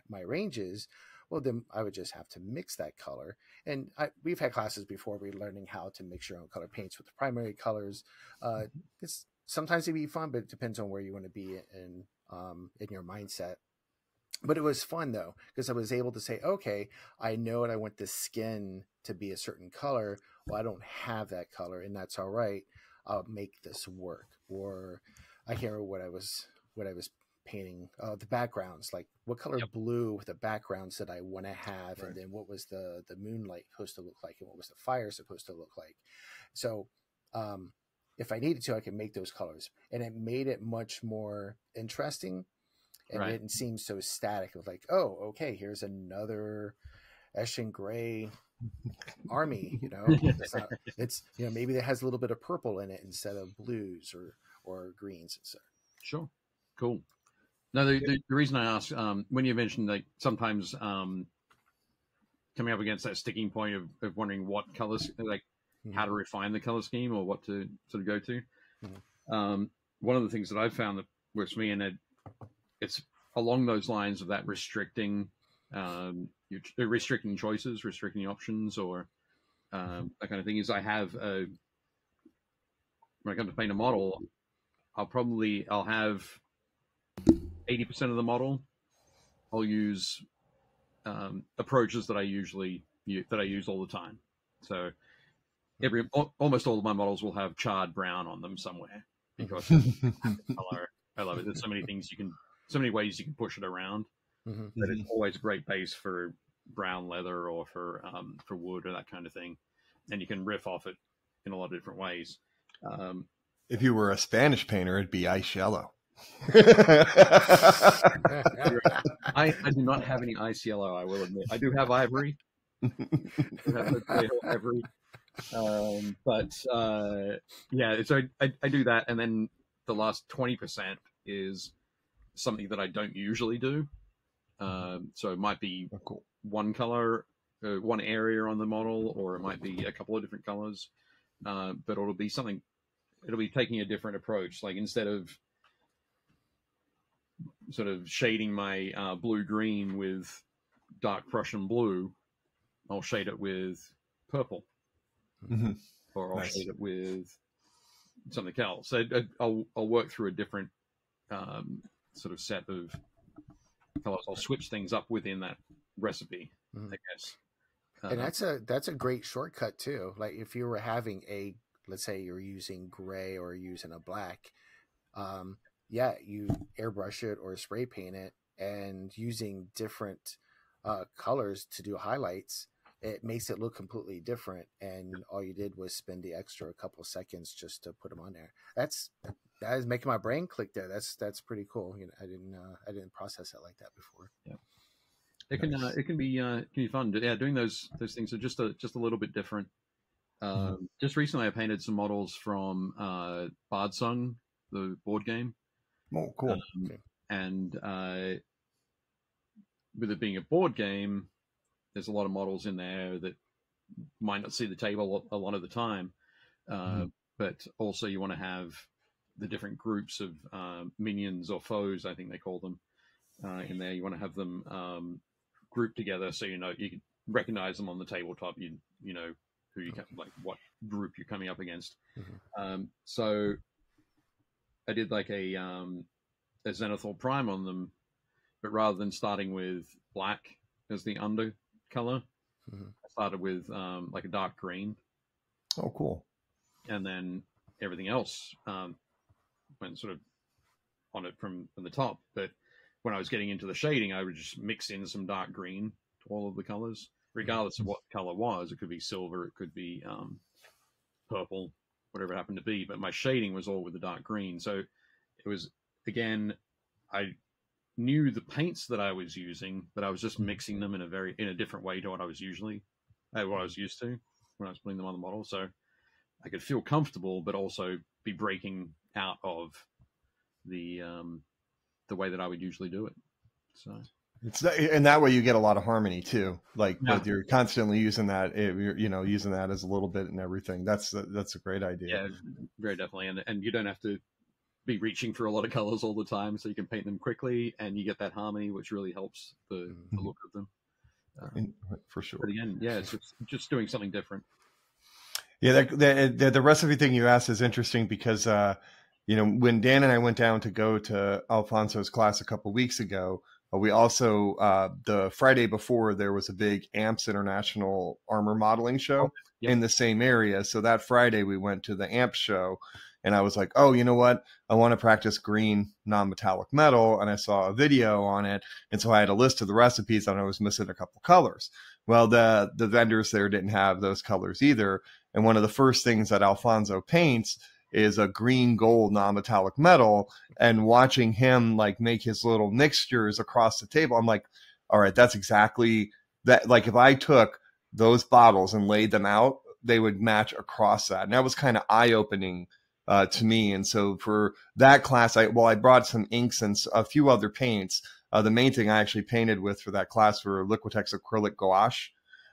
my range is, well, then I would just have to mix that color. And we've had classes before where we're learning how to mix your own color paints with the primary colors. It's sometimes it'd be fun, but it depends on where you want to be in your mindset. But it was fun though, because I was able to say, okay, I know I want the skin to be a certain color. Well, I don't have that color, and that's all right. I'll make this work. Or I can't remember what I was painting. The backgrounds, like what color blue with the backgrounds that I want to have, right. And then what was the moonlight supposed to look like, and what was the fire supposed to look like. So if I needed to, I could make those colors, and it made it much more interesting. And right. It didn't seem so static. It was like, oh, okay, here's another Eshin Gray army. It's maybe it has a little bit of purple in it instead of blues or greens and stuff. Sure, cool. No, the reason I ask, when you mentioned like sometimes coming up against that sticking point of wondering what colors, like mm-hmm. how to refine the color scheme or what to sort of go to. Mm-hmm. One of the things that I've found that works for me, and it's along those lines of that restricting choices, restricting options, or that kind of thing, is I have when I come to paint a model, I'll have 80% of the model. I'll use approaches that I use all the time. So almost all of my models will have charred brown on them somewhere because I love it. There's so many things so many ways you can push it around. Mm-hmm. That it's always a great base for brown leather or for wood or that kind of thing, and you can riff off it in a lot of different ways. If you were a Spanish painter, it'd be ice yellow. I do not have any ice yellow, I will admit. I do have ivory. Ivory. So I do that, and then the last 20% is something that I don't usually do. So it might be one color, one area on the model, or it might be a couple of different colors. But it'll be taking a different approach. Like instead of sort of shading my blue-green with dark Prussian blue, I'll shade it with purple. Mm-hmm. Or I'll shade it with something else. So I'll work through a different sort of set of colors. I'll switch things up within that recipe, I guess. And that's a great shortcut too. Like if you were having let's say you're using gray or using a black, you airbrush it or spray paint it, and using different colors to do highlights, it makes it look completely different. And all you did was spend the extra couple seconds just to put them on there. That is making my brain click there. That's pretty cool. I didn't process it like that before. Yeah, it can be fun. Yeah, doing those things are just a little bit different. Just recently, I painted some models from Bard Song, the board game. Oh, cool. And with it being a board game, there's a lot of models in there that might not see the table a lot of the time. But also you want to have the different groups of minions or foes, I think they call them, in there. You want to have them grouped together so you can recognize them on the tabletop. You know who like what group you're coming up against. Mm-hmm. So I did like a Zenithal Prime on them, but rather than starting with black as the under color, I started with like a dark green. Oh, cool. And then everything else went sort of on it from the top. But when I was getting into the shading, I would just mix in some dark green to all of the colors, regardless of what the color was. It could be silver, it could be purple, whatever it happened to be. But my shading was all with the dark green. So it was, again, I knew the paints that I was using, but I was just mixing them in a different way to what I was usually what I was used to when I was putting them on the model. So I could feel comfortable, but also be breaking out of the way that I would usually do it. So And that way you get a lot of harmony too. Like, yeah, but you're constantly using that, using that as a little bit and everything. That's a great idea. yeah, very definitely. And you don't have to be reaching for a lot of colors all the time, so you can paint them quickly, and you get that harmony, which really helps the look of them. For sure. But again, yeah, it's just doing something different. Yeah, the recipe thing you asked is interesting because, when Dan and I went down to go to Alfonso's class a couple weeks ago, we also, the Friday before, there was a big AMPS International Armor Modeling Show in the same area. So that Friday we went to the AMPS show, and I was like, oh, you know what? I want to practice green non-metallic metal. And I saw a video on it. And so I had a list of the recipes, and I was missing a couple colors. Well, the vendors there didn't have those colors either. And one of the first things that Alfonso paints is a green gold non-metallic metal, and watching him like make his little mixtures across the table, I'm like, all right, that's exactly that. Like if I took those bottles and laid them out, they would match across that. And that was kind of eye-opening to me. And so for that class, I brought some inks and a few other paints. The main thing I actually painted with for that class were Liquitex acrylic gouache.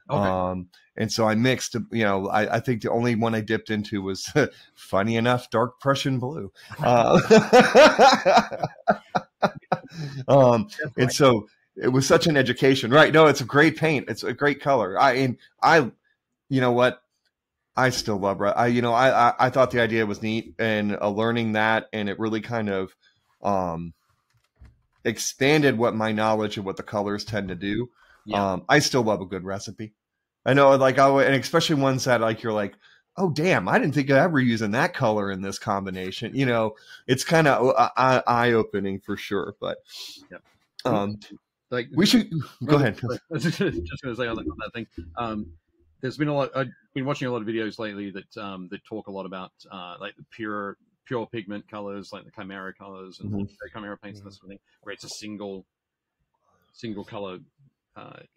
Okay. And so I mixed, I think the only one I dipped into was, funny enough, dark Prussian blue. And so it was such an education, right? No, it's a great paint. It's a great color. You know what? I still love it. I thought the idea was neat, and learning that, and it really kind of expanded what my knowledge of what the colors tend to do. Yeah. I still love a good recipe. I know, like, and especially ones that like you're like, oh damn, I didn't think of ever using that color in this combination. It's kind of eye opening for sure. But like we should go ahead. I was just going to say on that thing. There's been a lot. I've been watching a lot of videos lately that talk a lot about like the pure pigment colors, like the chimera colors and the chimera paints and that sort of thing, where it's a single color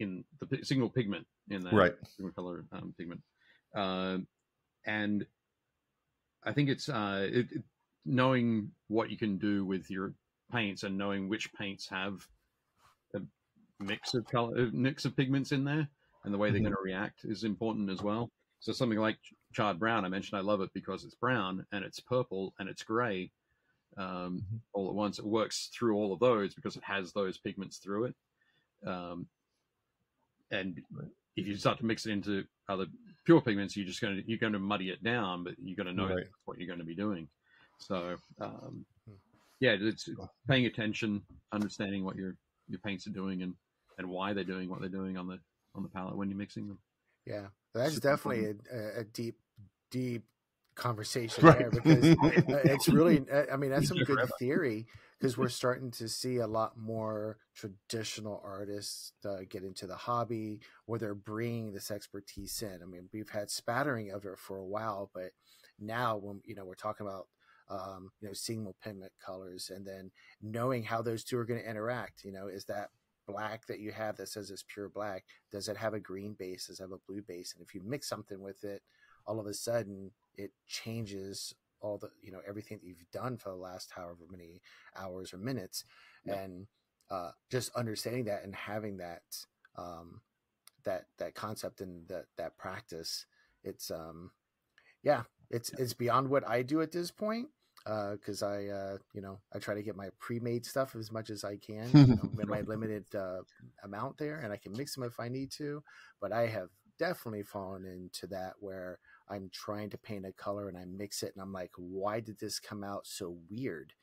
in the single pigment in that right. single color pigment, and I think it's knowing what you can do with your paints and knowing which paints have a mix of pigments in there and the way they're going to react is important as well. So something like charred brown, I mentioned I love it because it's brown and it's purple and it's gray all at once. It works through all of those because it has those pigments through it. And if you start to mix it into other pure pigments, you're going to muddy it down, but you're going to know what you're going to be doing. So it's paying attention, understanding what your paints are doing and why they're doing what they're doing on the palette when you're mixing them. Yeah, that's definitely a deep conversation there, because it's really, I mean, that's some good theory, because we're starting to see a lot more traditional artists get into the hobby where they're bringing this expertise in. I mean, we've had spattering of it for a while, but now when we're talking about single pigment colors, and then knowing how those two are going to interact. Is that black that you have that says it's pure black, does it have a green base, does it have a blue base? And if you mix something with it, all of a sudden it changes all the everything that you've done for the last however many hours or minutes. And just understanding that and having that that concept and that practice, it's it's beyond what I do at this point, because I try to get my pre-made stuff as much as I can in my limited amount there, and I can mix them if I need to. But I have definitely fallen into that where I'm trying to paint a color and I mix it and I'm like, why did this come out so weird?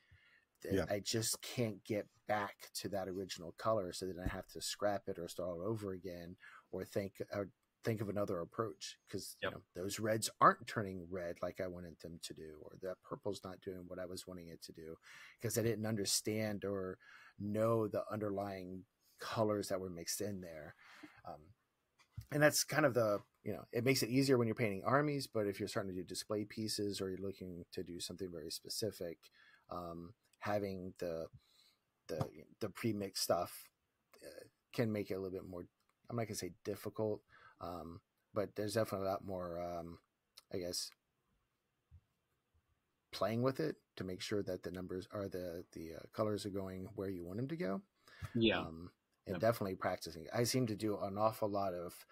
I just can't get back to that original color, so then I have to scrap it or start all over again, or think of another approach, because those reds aren't turning red like I wanted them to do, or that purple's not doing what I was wanting it to do, because I didn't understand or know the underlying colors that were mixed in there. And that's kind of it makes it easier when you're painting armies, but if you're starting to do display pieces or you're looking to do something very specific, having the pre-mixed stuff can make it a little bit more, I'm not gonna say difficult, but there's definitely a lot more, I guess, playing with it to make sure that the numbers are the colors are going where you want them to go. Yeah. And Yep. definitely practicing. I seem to do an awful lot of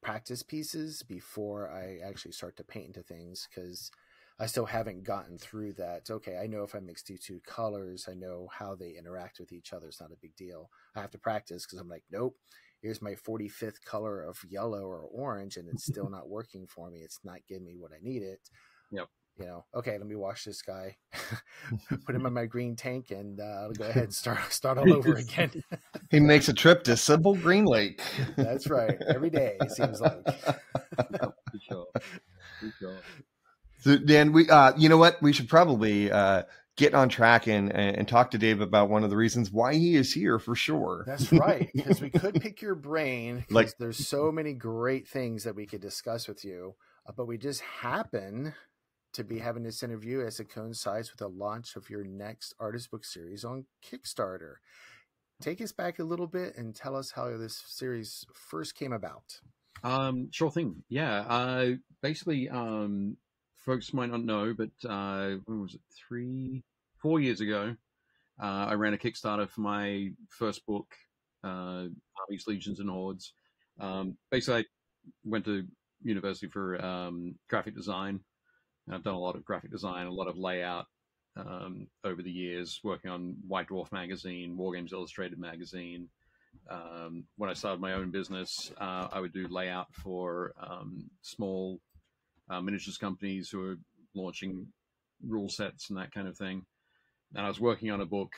practice pieces before I actually start to paint into things, because I still haven't gotten through that. Okay, I know if I mix these two colors, I know how they interact with each other. It's not a big deal. I have to practice because I'm like, nope, here's my 45th color of yellow or orange, and it's still not working for me. It's not giving me what I need it. Yep. You know, okay, let me wash this guy, put him in my green tank, and I'll go ahead and start all over again. He makes a trip to Simple Green Lake. That's right. Every day, it seems like. For sure. For sure. So, Dan, we, you know what? We should probably get on track and talk to Dave about one of the reasons why he is here for sure. That's right, because we could pick your brain, because Like- there's so many great things that we could discuss with you, but we just happen to be having this interview as it coincides with the launch of your next artist book series on Kickstarter. Take us back a little bit and tell us how this series first came about. Sure thing. Yeah. Basically, folks might not know, but when was it? 4 years ago, I ran a Kickstarter for my first book, Armies, Legions, and Hordes. Basically, I went to university for graphic design. I've done a lot of graphic design, a lot of layout over the years, working on White Dwarf magazine, War Games Illustrated magazine. When I started my own business, I would do layout for small miniatures companies who were launching rule sets and that kind of thing. And I was working on a book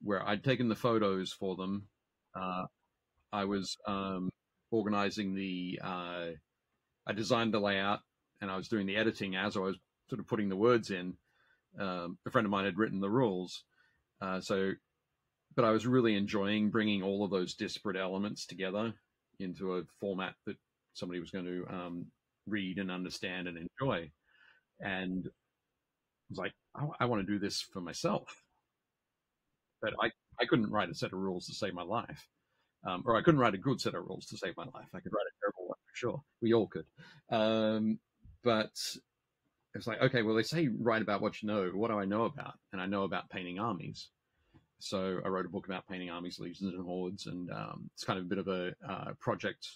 where I'd taken the photos for them. I was organizing I designed the layout, and I was doing the editing as I was sort of putting the words in. A friend of mine had written the rules. But I was really enjoying bringing all of those disparate elements together into a format that somebody was going to read and understand and enjoy. And I was like, I want to do this for myself. But I couldn't write a set of rules to save my life. Or I couldn't write a good set of rules to save my life. I could write a terrible one for sure. We all could. But it's like, okay, well, they say write about what you know. What do I know about? And I know about painting armies. So I wrote a book about painting armies, legions, and hordes, and it's kind of a bit of a project.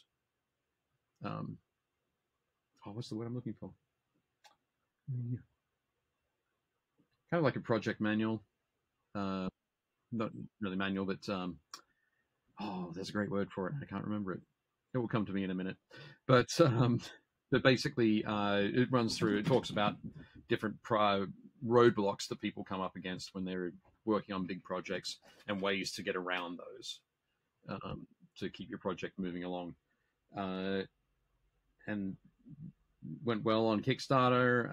What's the word I'm looking for? Kind of like a project manual. Not really manual, but there's a great word for it. I can't remember it. It will come to me in a minute. But basically, it runs through. It talks about different roadblocks that people come up against when they're working on big projects and ways to get around those to keep your project moving along. And went well on Kickstarter.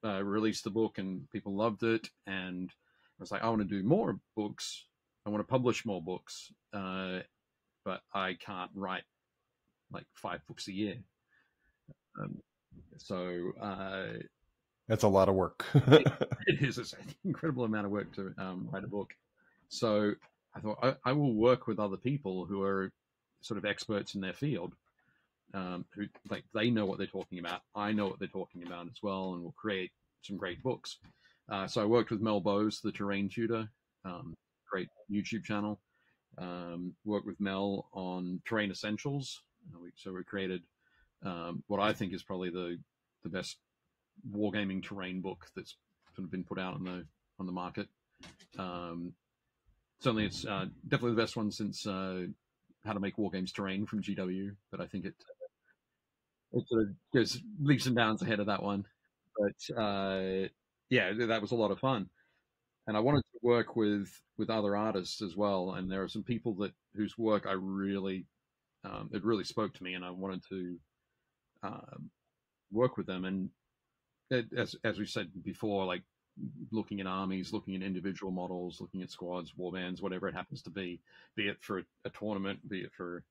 I released the book, and people loved it. And I was like, I want to do more books. I want to publish more books, but I can't write like 5 books a year. So that's a lot of work. it is an incredible amount of work to write a book. So I thought I will work with other people who are sort of experts in their field, who like they know what they're talking about. I know what they're talking about as well, and we'll create some great books. So I worked with Mel Bowes, the terrain tutor, great YouTube channel. Worked with Mel on Terrain Essentials. So we created what I think is probably the best wargaming terrain book that's sort of been put out on the market. Certainly, it's definitely the best one since How to Make Wargames Terrain from GW. But I think it sort of goes leaps and bounds ahead of that one. But yeah, that was a lot of fun. And I wanted to work with other artists as well. And there are some people whose work I really it really spoke to me, and I wanted to work with them. And as we said before, like looking at armies, looking at individual models, looking at squads, warbands, whatever it happens to be it for a tournament, be it for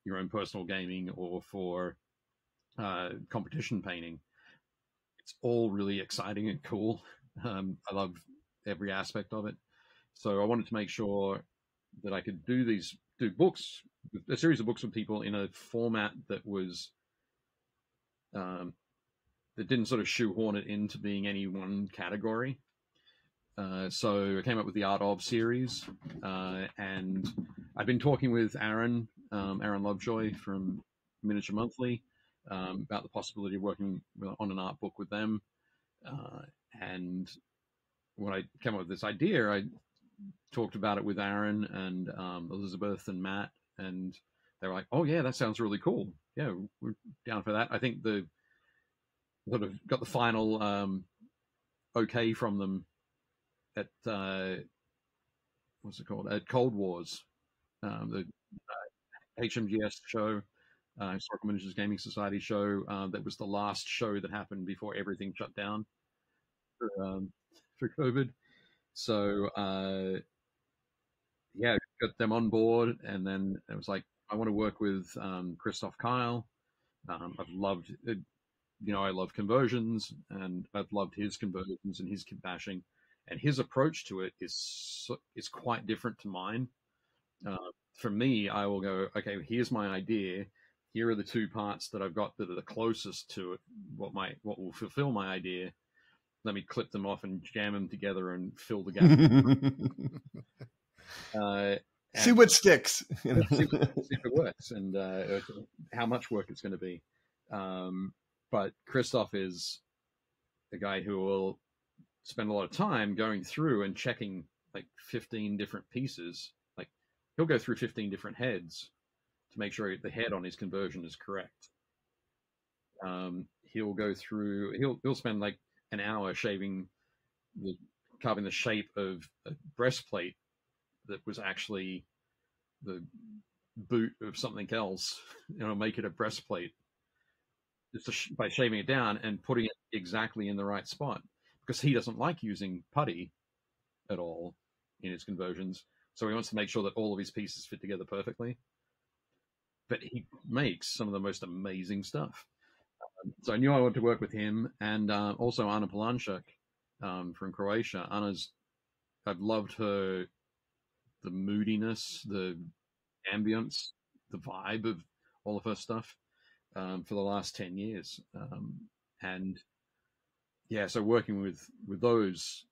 your own personal gaming or for competition painting. It's all really exciting and cool. I love every aspect of it. So I wanted to make sure that I could do these do books, a series of books with people in a format that was that didn't sort of shoehorn it into being any one category. So I came up with the Art of series, and I've been talking with Aaron Lovejoy from Miniature Monthly about the possibility of working on an art book with them. And when I came up with this idea, I talked about it with Aaron and Elizabeth and Matt, and they were like, "Oh yeah, that sounds really cool. Yeah, we're down for that." I think the sort of got the final okay from them at what's it called, at Cold Wars, the HMGS show, Historical Miniatures Gaming Society show. That was the last show that happened before everything shut down for COVID. So yeah, got them on board, and then it was like, I want to work with Christoph Kyle. I've loved it. I love conversions, and I've loved his conversions and his kit bashing, and his approach to it is quite different to mine. For me, I will go, okay, here's my idea. Here are the two parts that I've got that are the closest to it. What will fulfill my idea. Let me clip them off and jam them together and fill the gap. See what sticks. See if it works, and how much work it's going to be. But Christoph is a guy who will spend a lot of time going through and checking like 15 different pieces. Like, he'll go through 15 different heads to make sure the head on his conversion is correct. He'll go through. He'll spend like an hour carving the shape of a breastplate that was actually the boot of something else. Make it a breastplate just by shaving it down and putting it exactly in the right spot, because he doesn't like using putty at all in his conversions. So he wants to make sure that all of his pieces fit together perfectly. But he makes some of the most amazing stuff. So I knew I wanted to work with him, and also Ana Polanczak from Croatia. I've loved the moodiness, the ambience, the vibe of all of her stuff for the last 10 years. And yeah, so working with those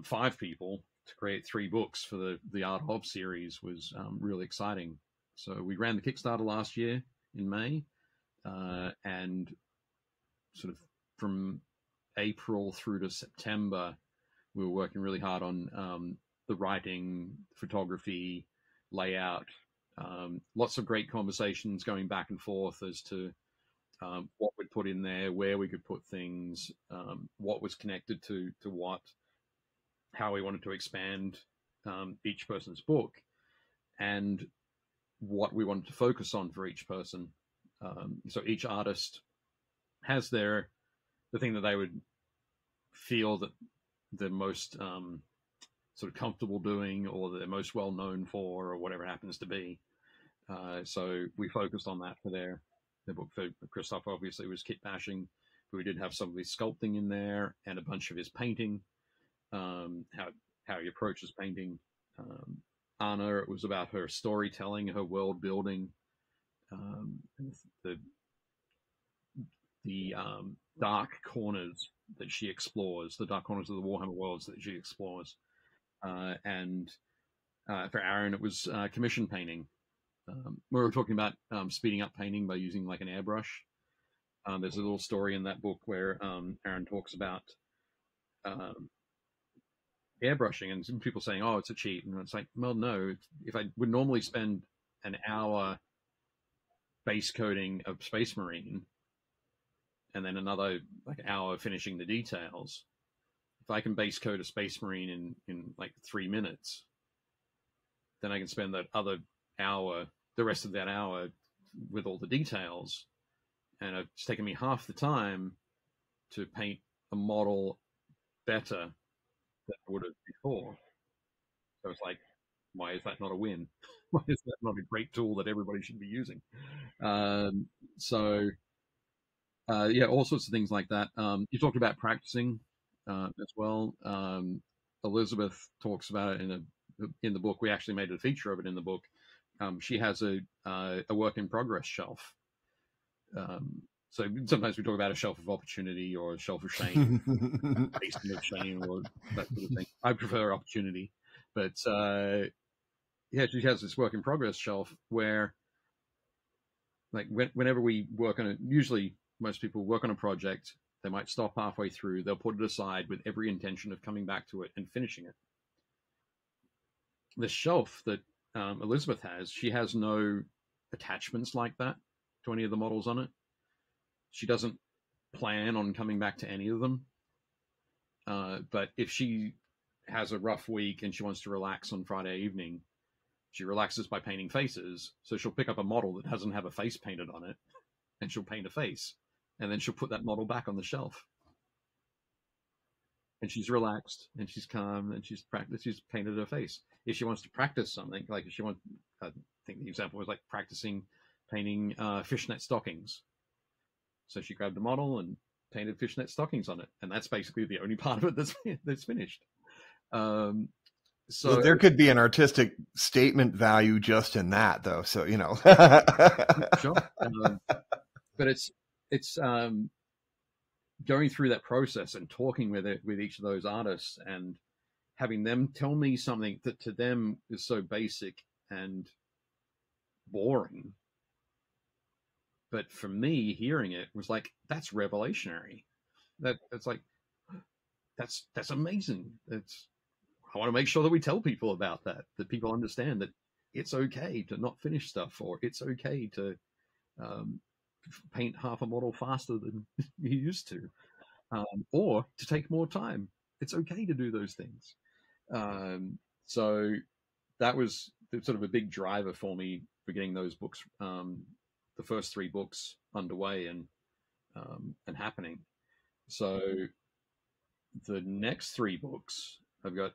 5 people to create 3 books for the Art of series was really exciting. So we ran the Kickstarter last year in May, and sort of from April through to September, we were working really hard on the writing, photography, layout, lots of great conversations going back and forth as to what we'd put in there, where we could put things, what was connected to what, how we wanted to expand each person's book, and what we wanted to focus on for each person. So each artist has the thing that they would feel that they're most sort of comfortable doing, or they're most well known for, or whatever it happens to be. So we focused on that for their book. For Christoph, obviously, was kit bashing, but we did have some of his sculpting in there and a bunch of his painting, how he approaches painting. Anna, it was about her storytelling, her world building, the dark corners that she explores, the dark corners of the Warhammer worlds that she explores. And for Aaron, it was commission painting. We were talking about speeding up painting by using like an airbrush. There's a little story in that book where Aaron talks about airbrushing, and some people saying, "Oh, it's a cheat," and it's like, well, no. If I would normally spend an hour base coating a Space Marine, and then another like hour finishing the details, if I can base coat a Space Marine in like 3 minutes, then I can spend that other hour, the rest of that hour, with all the details, and it's taken me half the time to paint a model better than I would have before. So it's like, why is that not a win? Why is that not a great tool that everybody should be using? Yeah, all sorts of things like that. You talked about practicing as well. Elizabeth talks about it in a in the book. We actually made a feature of it in the book. She has a work in progress shelf. So sometimes we talk about a shelf of opportunity or a shelf of shame, basement of shame, or that sort of thing. I prefer opportunity, but yeah, she has this work in progress shelf where, like, whenever we work on it, usually most people work on a project, they might stop halfway through, they'll put it aside with every intention of coming back to it and finishing it. The shelf that Elizabeth has, she has no attachments like that to any of the models on it. She doesn't plan on coming back to any of them. But if she has a rough week and she wants to relax on Friday evening, she relaxes by painting faces. So she'll pick up a model that doesn't have a face painted on it, and she'll paint a face. And then she'll put that model back on the shelf. And she's relaxed, and she's calm, and she's painted her face. If she wants to practice something, like if she wants, I think the example was like practicing painting fishnet stockings. So she grabbed the model and painted fishnet stockings on it, and that's basically the only part of it that's finished. So there could be an artistic statement value just in that, though. So sure, but it's going through that process and talking with each of those artists and having them tell me something that to them is so basic and boring. But for me, hearing it was like, that's revelationary. That's like, that's amazing. I want to make sure that we tell people about that people understand that it's okay to not finish stuff, or it's okay to paint half a model faster than you used to, or to take more time. It's okay to do those things. So that was sort of a big driver for me for getting those books, the first 3 books underway and happening. So the next 3 books, I've got,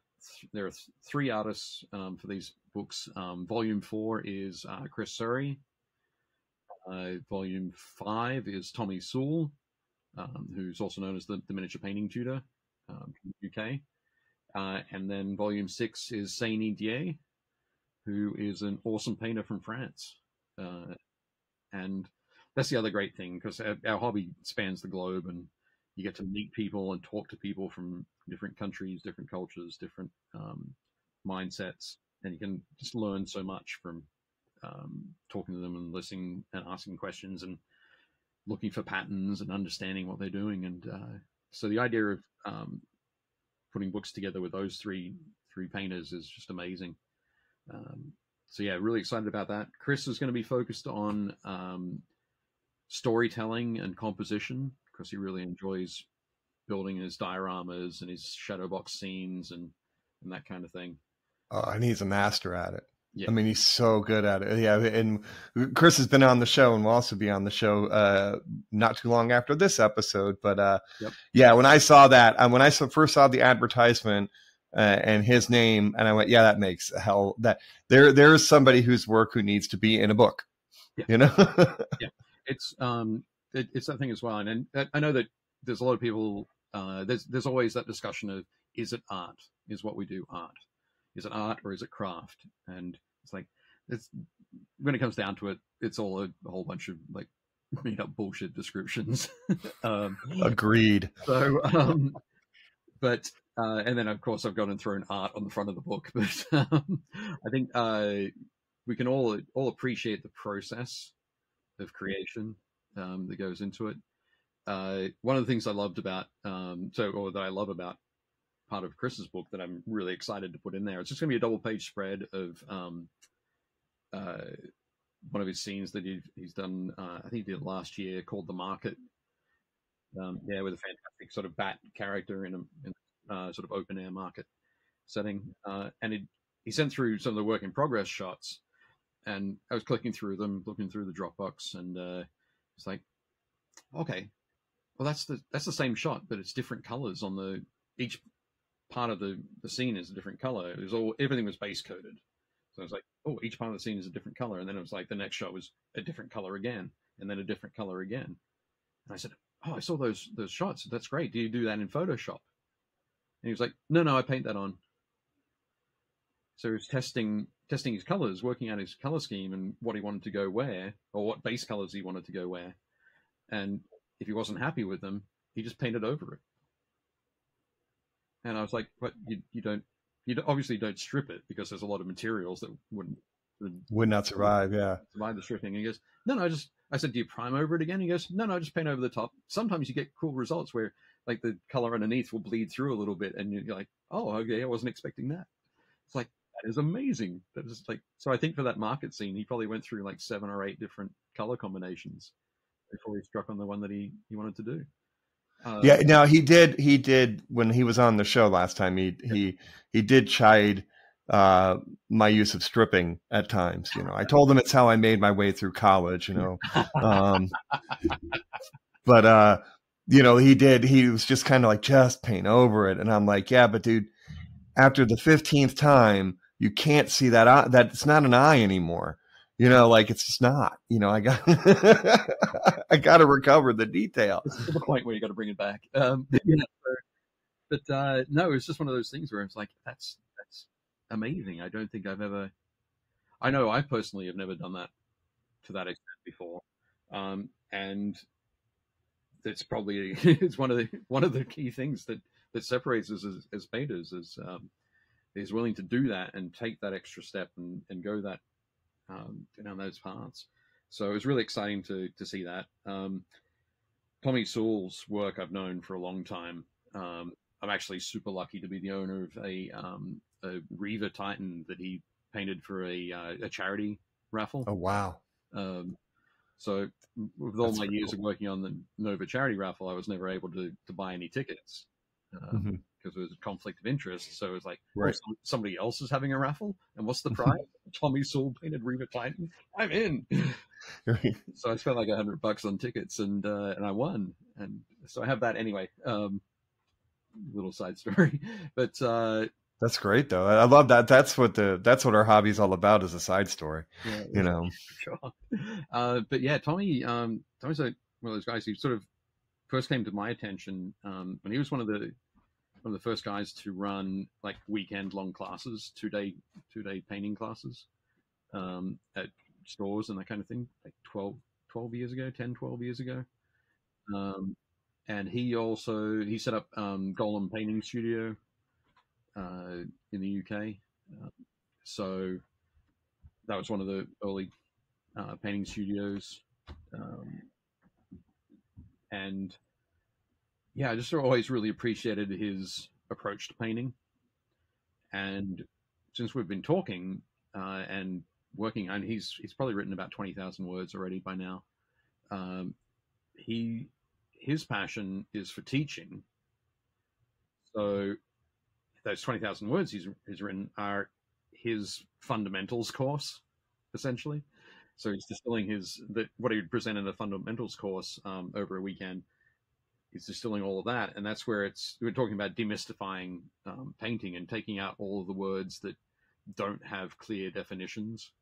there are 3 artists for these books. Volume 4 is Chris Suhre. Volume 5 is Tommy Sewell, who's also known as the miniature painting tutor from the UK. And then Volume 6 is Saini Die, who is an awesome painter from France. And that's the other great thing, because our hobby spans the globe, and you get to meet people and talk to people from different countries, different cultures, different mindsets, and you can just learn so much from talking to them and listening and asking questions and looking for patterns and understanding what they're doing. And so the idea of putting books together with those three painters is just amazing. So yeah, really excited about that. Chris is going to be focused on storytelling and composition, because he really enjoys building his dioramas and his shadow box scenes and that kind of thing. Oh, and he's a master at it. Yeah. I mean, he's so good at it. Yeah, and Chris has been on the show and will also be on the show not too long after this episode. But yep. Yeah, when I saw that, when I first saw the advertisement and his name, and I went, yeah, that makes hell. That there's somebody whose work who needs to be in a book. Yeah. You know. Yeah, it's that thing as well, and I know that there's a lot of people. There's always that discussion of, is it art? Is what we do art? Is it art or is it craft? And it's like, when it comes down to it, it's all a whole bunch of like made up bullshit descriptions. Agreed. So, but and then of course I've gone and thrown art on the front of the book, but I think we can all appreciate the process of creation that goes into it. One of the things I loved about that I love about part of Chris's book that I'm really excited to put in there, it's just going to be a double-page spread of one of his scenes that he's done. I think he did last year, called The Market. With a fantastic sort of bat character in a sort of open air market setting, and he sent through some of the work in progress shots, and I was clicking through them, looking through the Dropbox, and it's like, okay, well that's the same shot, but it's different colors on each part of the scene is a different color. It was everything was base coded, so I was like, oh, each part of the scene is a different color, and then it was like the next shot was a different color again, and then a different color again. And I said, oh, I saw those shots. That's great. Do you do that in Photoshop? And he was like, no, I paint that on. So he was testing his colors, working out his color scheme and what he wanted to go where, or what base colors he wanted to go where. And if he wasn't happy with them, he just painted over it. And I was like, "But you obviously don't strip it because there's a lot of materials that would not survive." Yeah. Survive the stripping." And he goes, "No, I said, "Do you prime over it again?" He goes, "No, just paint over the top." Sometimes you get cool results where like the color underneath will bleed through a little bit, and you're like, "Oh, okay, I wasn't expecting that." It's like, that is amazing. That is like, so I think for that market scene, he probably went through like 7 or 8 different color combinations before he struck on the one that he wanted to do. Yeah, now he did when he was on the show last time. He did chide my use of stripping at times. I told him it's how I made my way through college. But he was just kind of like, just paint over it, and I'm like, yeah, but dude, after the 15th time, you can't see that it's not an eye anymore. Like it's just not. I got I got to recover the detail. It's to the point where you got to bring it back. No, it's just one of those things where it's like that's amazing. I don't think I've ever. I know I personally have never done that to that extent before, and it's probably it's one of the key things that separates us as painters is willing to do that and take that extra step and go that down those paths. So it was really exciting to see that. Tommy Sewell's work I've known for a long time. I'm actually super lucky to be the owner of a Reaver Titan that he painted for a charity raffle. Oh wow! So with all my years of working on the Nova charity raffle, I was never able to buy any tickets because there was a conflict of interest. So it was like, right. Oh, somebody else is having a raffle, and what's the prize? Tommy Sewell painted Reaver Titan. I'm in. So I spent like $100 on tickets, and I won. And so I have that anyway. Little side story, but that's great though. I love that. That's what our hobby's all about, is a side story. Yeah, sure. But yeah, Tommy's one of those guys who sort of first came to my attention when he was one of the first guys to run like weekend long classes, two-day painting classes at stores and that kind of thing, like 12 years ago, 10, 12 years ago. And he set up Golem Painting Studio in the UK. So that was one of the early painting studios. And yeah, I just always really appreciated his approach to painting. And since we've been talking and working, and he's probably written about 20,000 words already by now. His passion is for teaching. So those 20,000 words he's written are his fundamentals course, essentially. So he's distilling what he would present in a fundamentals course over a weekend. He's distilling all of that, and that's where we're talking about demystifying painting and taking out all of the words that don't have clear definitions.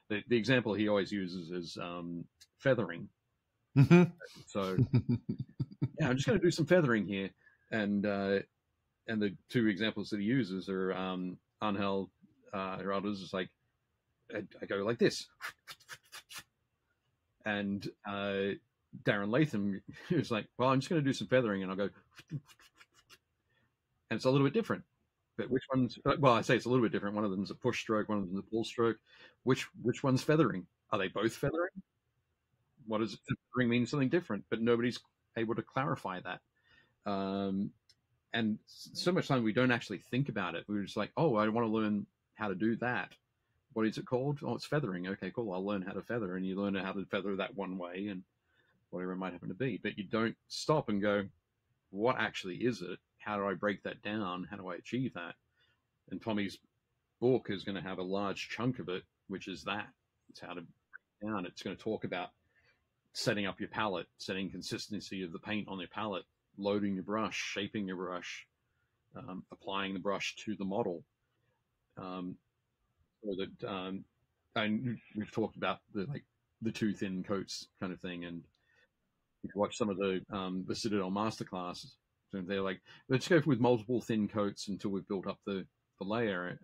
The example he always uses is feathering. Mm-hmm. So yeah, I'm just going to do some feathering here, and the 2 examples that he uses are Angel Heraldo's is like, I go like this, and Darren Latham is like, well, I'm just going to do some feathering, and I'll go, and it's a little bit different. But which one's? Well, I say it's a little bit different. One of them's a push stroke, one of them's a pull stroke. Which one's feathering? Are they both feathering? What does feathering mean? Something different, but nobody's able to clarify that. And so much time we don't actually think about it. We're just like, oh, I want to learn how to do that. What is it called? Oh, it's feathering. Okay, cool. I'll learn how to feather, and you learn how to feather that one way, and whatever it might happen to be. But you don't stop and go, what actually is it? How do I break that down? How do I achieve that? And Tommy's book is going to have a large chunk of it, which is that. It's how to break down. It's going to talk about setting up your palette, setting consistency of the paint on your palette, loading your brush, shaping your brush, applying the brush to the model. So that, and we've talked about the 2 thin coats kind of thing, and you can watch some of the Citadel masterclasses. And they're like, let's go with multiple thin coats until we've built up the the layer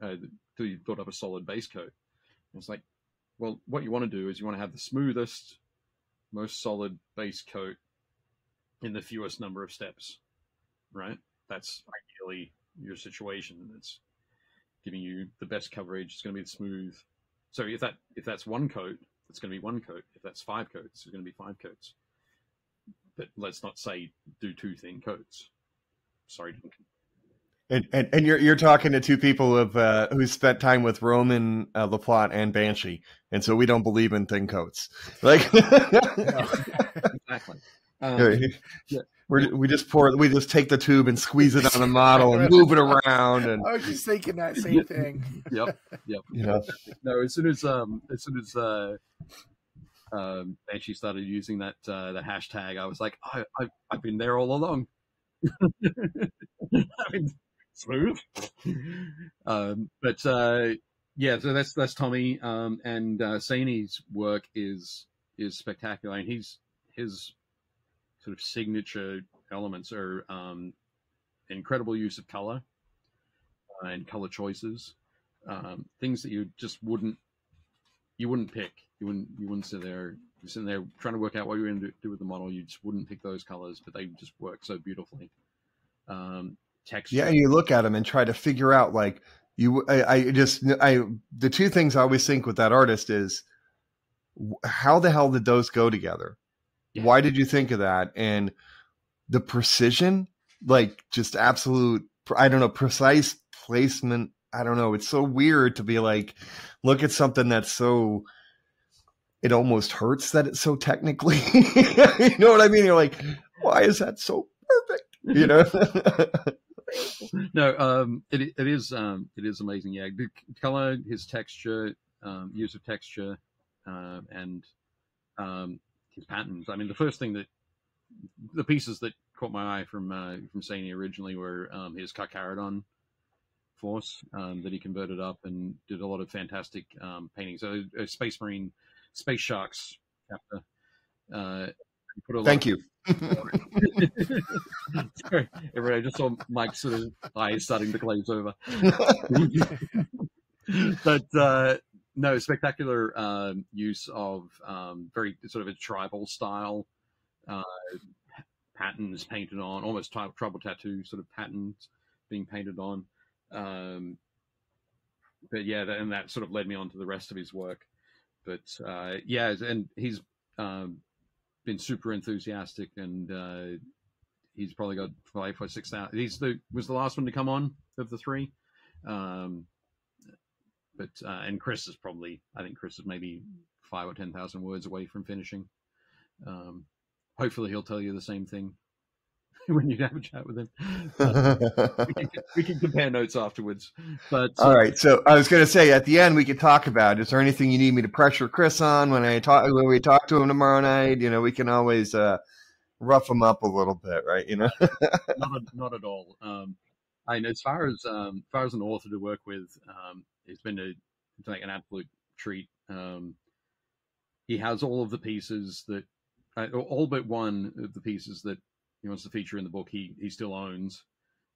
till you've built up a solid base coat. And it's like, well, what you want to do is you want to have the smoothest, most solid base coat in the fewest number of steps, right? That's ideally your situation. It's giving you the best coverage. It's going to be smooth. So if that's one coat, it's going to be one coat. If that's 5 coats, it's going to be 5 coats. But let's not say do 2 thin coats. Sorry, Duncan. And you're talking to 2 people who spent time with Roman, LaPlante, and Banshee, and so we don't believe in thin coats. Like, exactly. Yeah. We just take the tube and squeeze it on the model and move it around. And I was just thinking that same thing. Yep. You know, no, as soon as Banshee started using that the hashtag, I was like, I've been there all along. I mean, smooth. But yeah, so that's Tommy, and Saini's work is spectacular, and his sort of signature elements are incredible use of color and color choices, things that you just wouldn't pick. You wouldn't sit there. You're sitting there trying to work out what you're going to do with the model. You just wouldn't pick those colors, but they just work so beautifully. Texture. Yeah, and you look at them and try to figure out, like, the 2 things I always think with that artist is, how the hell did those go together? Yeah. Why did you think of that? And the precision, like, just absolute, I don't know, precise placement. I don't know. It's so weird to be like, look at something that's so, it almost hurts that it's so technically, you know what I mean? You're like, why is that so perfect? You know? No, it is amazing. Yeah, the color, his texture, use of texture, and his patterns. I mean, the first thing the pieces that caught my eye from Saini originally were his Carcharodon force that he converted up and did a lot of fantastic paintings. So a Space Marine, Space Sharks chapter. Thank you. Sorry, I just saw Mike's sort of eyes starting to glaze over. But no, spectacular use of very sort of a tribal style patterns painted on, almost tribal tattoo sort of patterns being painted on. But yeah, and that sort of led me on to the rest of his work. But yeah, and he's been super enthusiastic, and he's probably got 5,000 or 6,000. Was the last one to come on of the 3. But and Chris is probably, I think Chris is maybe 5,000 or 10,000 words away from finishing. Hopefully he'll tell you the same thing when you have a chat with him. We can compare notes afterwards. But all right. So I was going to say, at the end we could talk about, is there anything you need me to pressure Chris on when we talk to him tomorrow night? You know, we can always rough him up a little bit, right? You know, not at all. I know, as far as an author to work with, it's been like an absolute treat. He has all of the pieces that, all but one of the pieces that he wants to feature in the book, he still owns.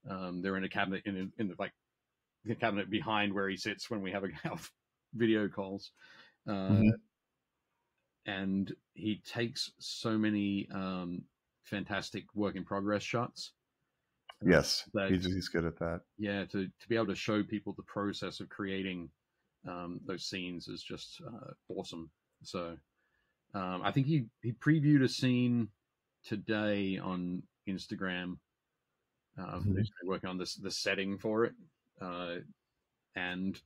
They're in a cabinet in the cabinet behind where he sits when we have video calls. And he takes so many fantastic work in progress shots. Yes, he's good at that. Yeah, to be able to show people the process of creating those scenes is just awesome. So I think he previewed a scene today on Instagram. He's working on the setting for it, and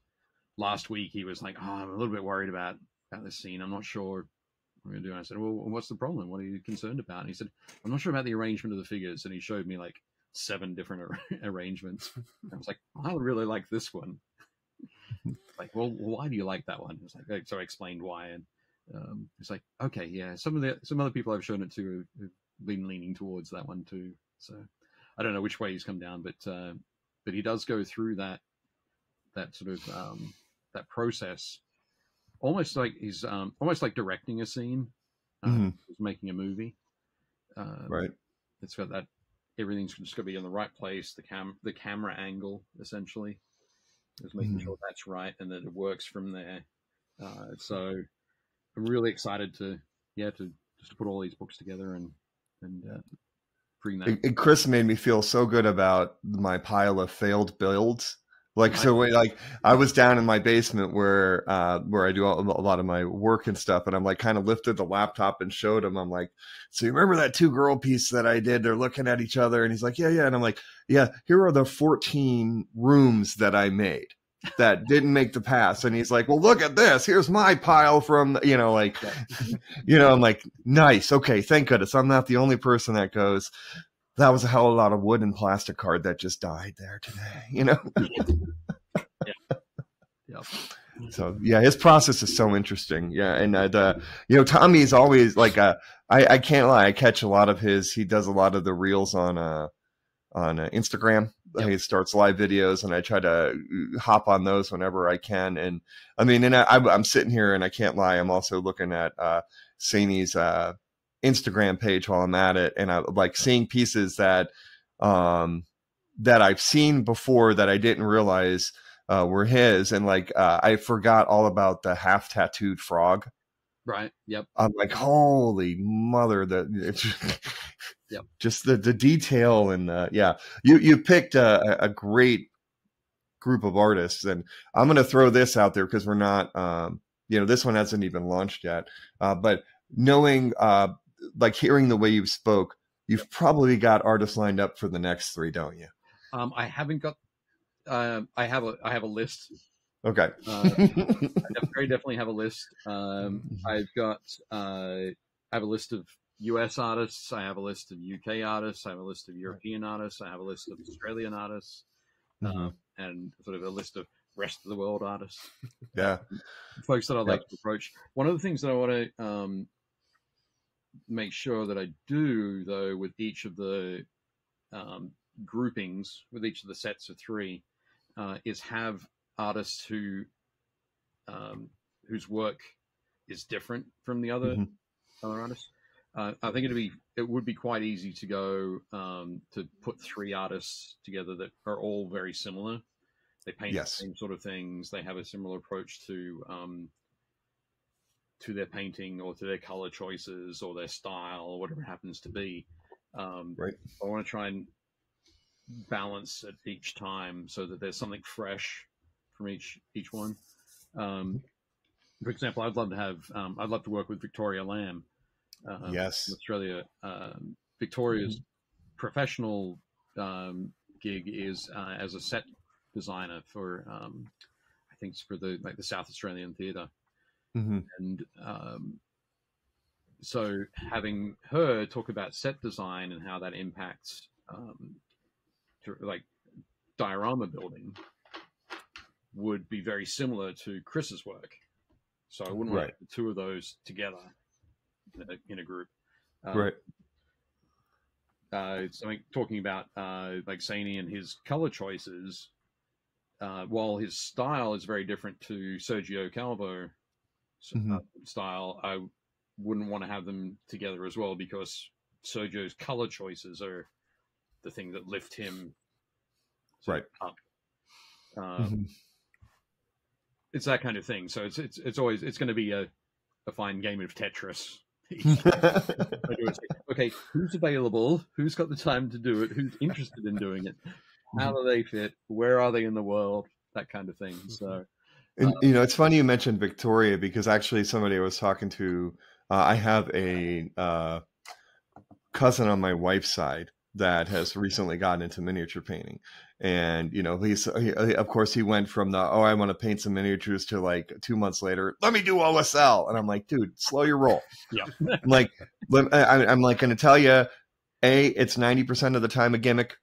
last week he was like, "Oh, I'm a little bit worried about this scene. I'm not sure what I'm going to do." And I said, "Well, what's the problem? What are you concerned about?" And he said, "I'm not sure about the arrangement of the figures." And he showed me like 7 different arrangements. I was like, "I really like this one." Like, well, why do you like that one? It's like, so I explained why, and it's like, okay, yeah. Some other people I've shown it to have been leaning towards that one too. So I don't know which way he's come down, but he does go through that sort of that process, almost like he's almost like directing a scene, making a movie. Right. It's got that, everything's just going to be in the right place. The camera angle, essentially. Just making sure that's right and that it works from there. So I'm really excited to just put all these books together and bring that. And Chris made me feel so good about my pile of failed builds. Like, so like I was down in my basement where I do a lot of my work and stuff. And I'm like, kind of lifted the laptop and showed him. I'm like, so you remember that 2-girl piece that I did? They're looking at each other. And he's like, yeah, yeah. And I'm like, yeah, here are the 14 rooms that I made that didn't make the pass. And he's like, well, look at this. Here's my pile from, like, I'm like, nice. Okay. Thank goodness. I'm not the only person that goes, that was a hell of a lot of wood and plastic card that just died there today, Yeah. So yeah, his process is so interesting. Yeah. And Tommy's always like, I can't lie. I catch a lot of he does a lot of the reels on Instagram. Yep. He starts live videos and I try to hop on those whenever I can. And I mean, and I'm sitting here and I can't lie. I'm also looking at Saini's Instagram page while I'm at it, and I like seeing pieces that I've seen before that I didn't realize were his, and like I forgot all about the half tattooed frog. Right. Yep. I'm like, holy mother, yep. Just the detail and you picked a great group of artists, and I'm going to throw this out there because we're not this one hasn't even launched yet, but knowing like hearing the way you spoke, you've probably got artists lined up for the next 3, don't you? I haven't got. I have a list. Okay. I very definitely have a list. I've got. I have a list of US artists. I have a list of UK artists. I have a list of European artists. I have a list of Australian artists, and sort of a list of rest of the world artists. Yeah. Folks that I like to approach. One of the things that I want to make sure that I do, though, with each of the groupings, with each of the sets of 3, is have artists whose work is different from the other artists. I think it would be quite easy to go to put 3 artists together that are all very similar. They paint the same sort of things. They have a similar approach to their painting or to their color choices or their style or whatever it happens to be. Right. I want to try and balance it each time so that there's something fresh from each one. For example, I'd love to work with Victoria Lamb. Yes. In Australia. Victoria's professional gig is as a set designer for I think it's for the South Australian Theatre. And so having her talk about set design and how that impacts like diorama building would be very similar to Chris's work. So I wouldn't want to put the 2 of those together in a group. Right. So talking about like Saini and his color choices, while his style is very different to Sergio Calvo style, I wouldn't want to have them together as well because Sergio's color choices are the thing that lift him up. It's that kind of thing. So it's always going to be a fine game of Tetris. Okay, who's available? Who's got the time to do it? Who's interested in doing it? How do they fit? Where are they in the world? That kind of thing. So, and, it's funny you mentioned Victoria because actually somebody I was talking to, I have a cousin on my wife's side that has recently gotten into miniature painting. And, of course he went from I want to paint some miniatures to like 2 months later, let me do OSL. And I'm like, dude, slow your roll. Yeah. I'm like going to tell you, A, it's 90% of the time a gimmick.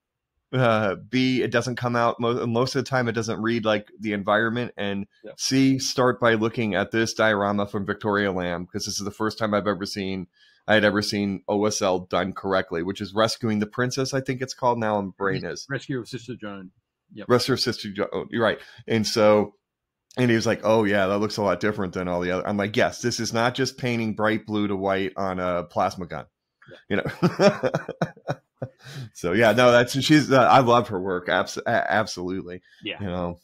B, it doesn't come out most of the time. It doesn't read like the environment. And C, start by looking at this diorama from Victoria Lamb, because this is the first time I had ever seen OSL done correctly, which is Rescuing the Princess, I think it's called now. My brain is Rescue of Sister Joan. Yep. Rescue of Sister Joan. Oh, you're right. And he was like, oh yeah, that looks a lot different than all the other. I'm like, yes, this is not just painting bright blue to white on a plasma gun, So yeah, no, I love her work. Absolutely. Yeah.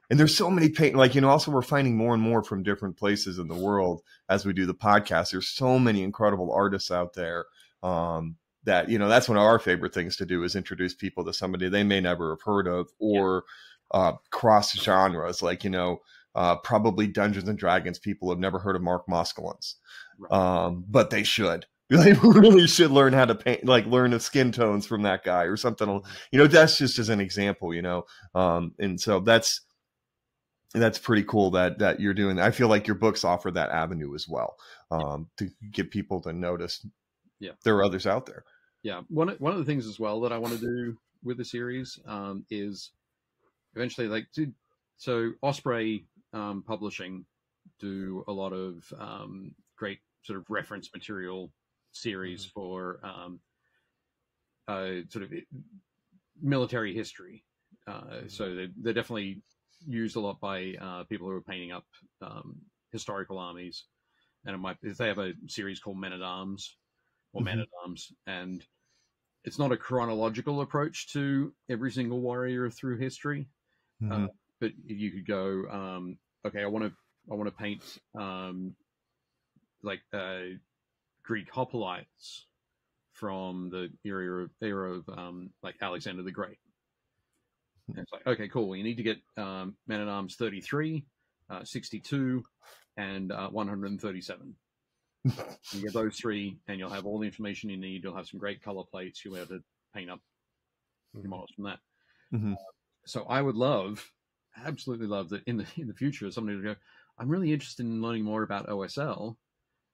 And there's so many paint, like, also we're finding more and more from different places in the world as we do the podcast. There's so many incredible artists out there that, that's one of our favorite things to do is introduce people to somebody they may never have heard of, or cross genres, like, probably Dungeons and Dragons people have never heard of Mark Moskowitz, but they should. They really should learn how to paint, like learn the skin tones from that guy or something. That's just as an example, and so that's pretty cool that you're doing. I feel like your books offer that avenue as well, to get people to notice. Yeah, there are others out there. Yeah, one of the things as well that I want to do with the series is eventually so Osprey Publishing do a lot of great sort of reference material series for sort of military history. So they're definitely used a lot by people who are painting up historical armies. And they have a series called Men at Arms or Men at Arms, and it's not a chronological approach to every single warrior through history, but you could go, okay, I want to paint Greek hoplites from the era of like Alexander the Great. And it's like, okay, cool. You need to get Men at Arms 33, 62, and 137. You get those three, and you'll have all the information you need. You'll have some great color plates. You'll be able to paint up your models from that. So I would absolutely love that in the future, somebody would go, I'm really interested in learning more about OSL.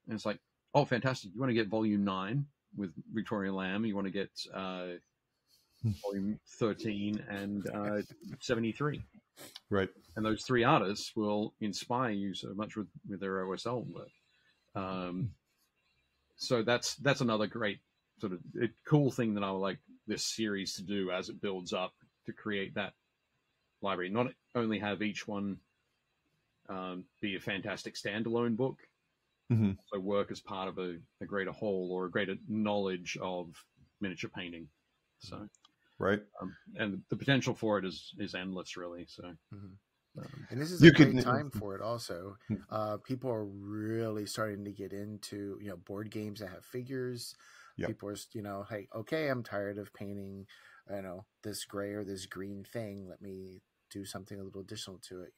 And it's like, oh, fantastic. You want to get volume 9 with Victoria Lamb. You want to get volume 13 and 73. Right. And those three artists will inspire you so much with their OSL work. So that's another great sort of cool thing that I would like this series to do as it builds up, to create that library. Not only have each one be a fantastic standalone book, so work as part of a greater whole or a greater knowledge of miniature painting. So, right. And the potential for it is endless, really. So, and this is a great time for it. Also, people are really starting to get into board games that have figures. Yep. People are hey, okay, I'm tired of painting this gray or this green thing. Let me do something a little additional to it.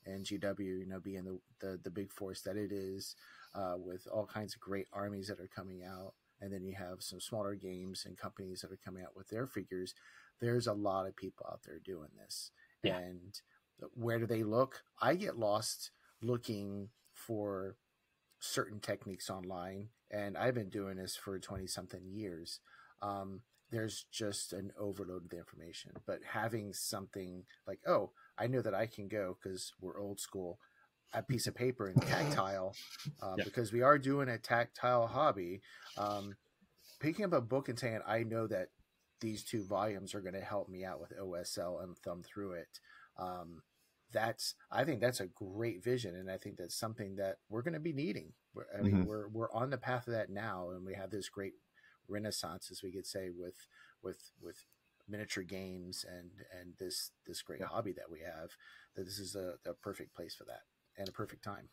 And GW being the big force that it is, with all kinds of great armies that are coming out. And then you have some smaller games and companies that are coming out with their figures. There's a lot of people out there doing this. Yeah. And where do they look? I get lost looking for certain techniques online, and I've been doing this for 20-something years. There's just an overload of the information. But having something like, oh, I know that I can go, because we're old school, a piece of paper and tactile, because we are doing a tactile hobby. Picking up a book and saying, I know that these 2 volumes are going to help me out with OSL and thumb through it. I think that's a great vision, and I think that's something that we're going to be needing. I mean, we're on the path of that now, and we have this great renaissance, as we could say, with miniature games and this great hobby that we have. That this is a perfect place for that, and a perfect time.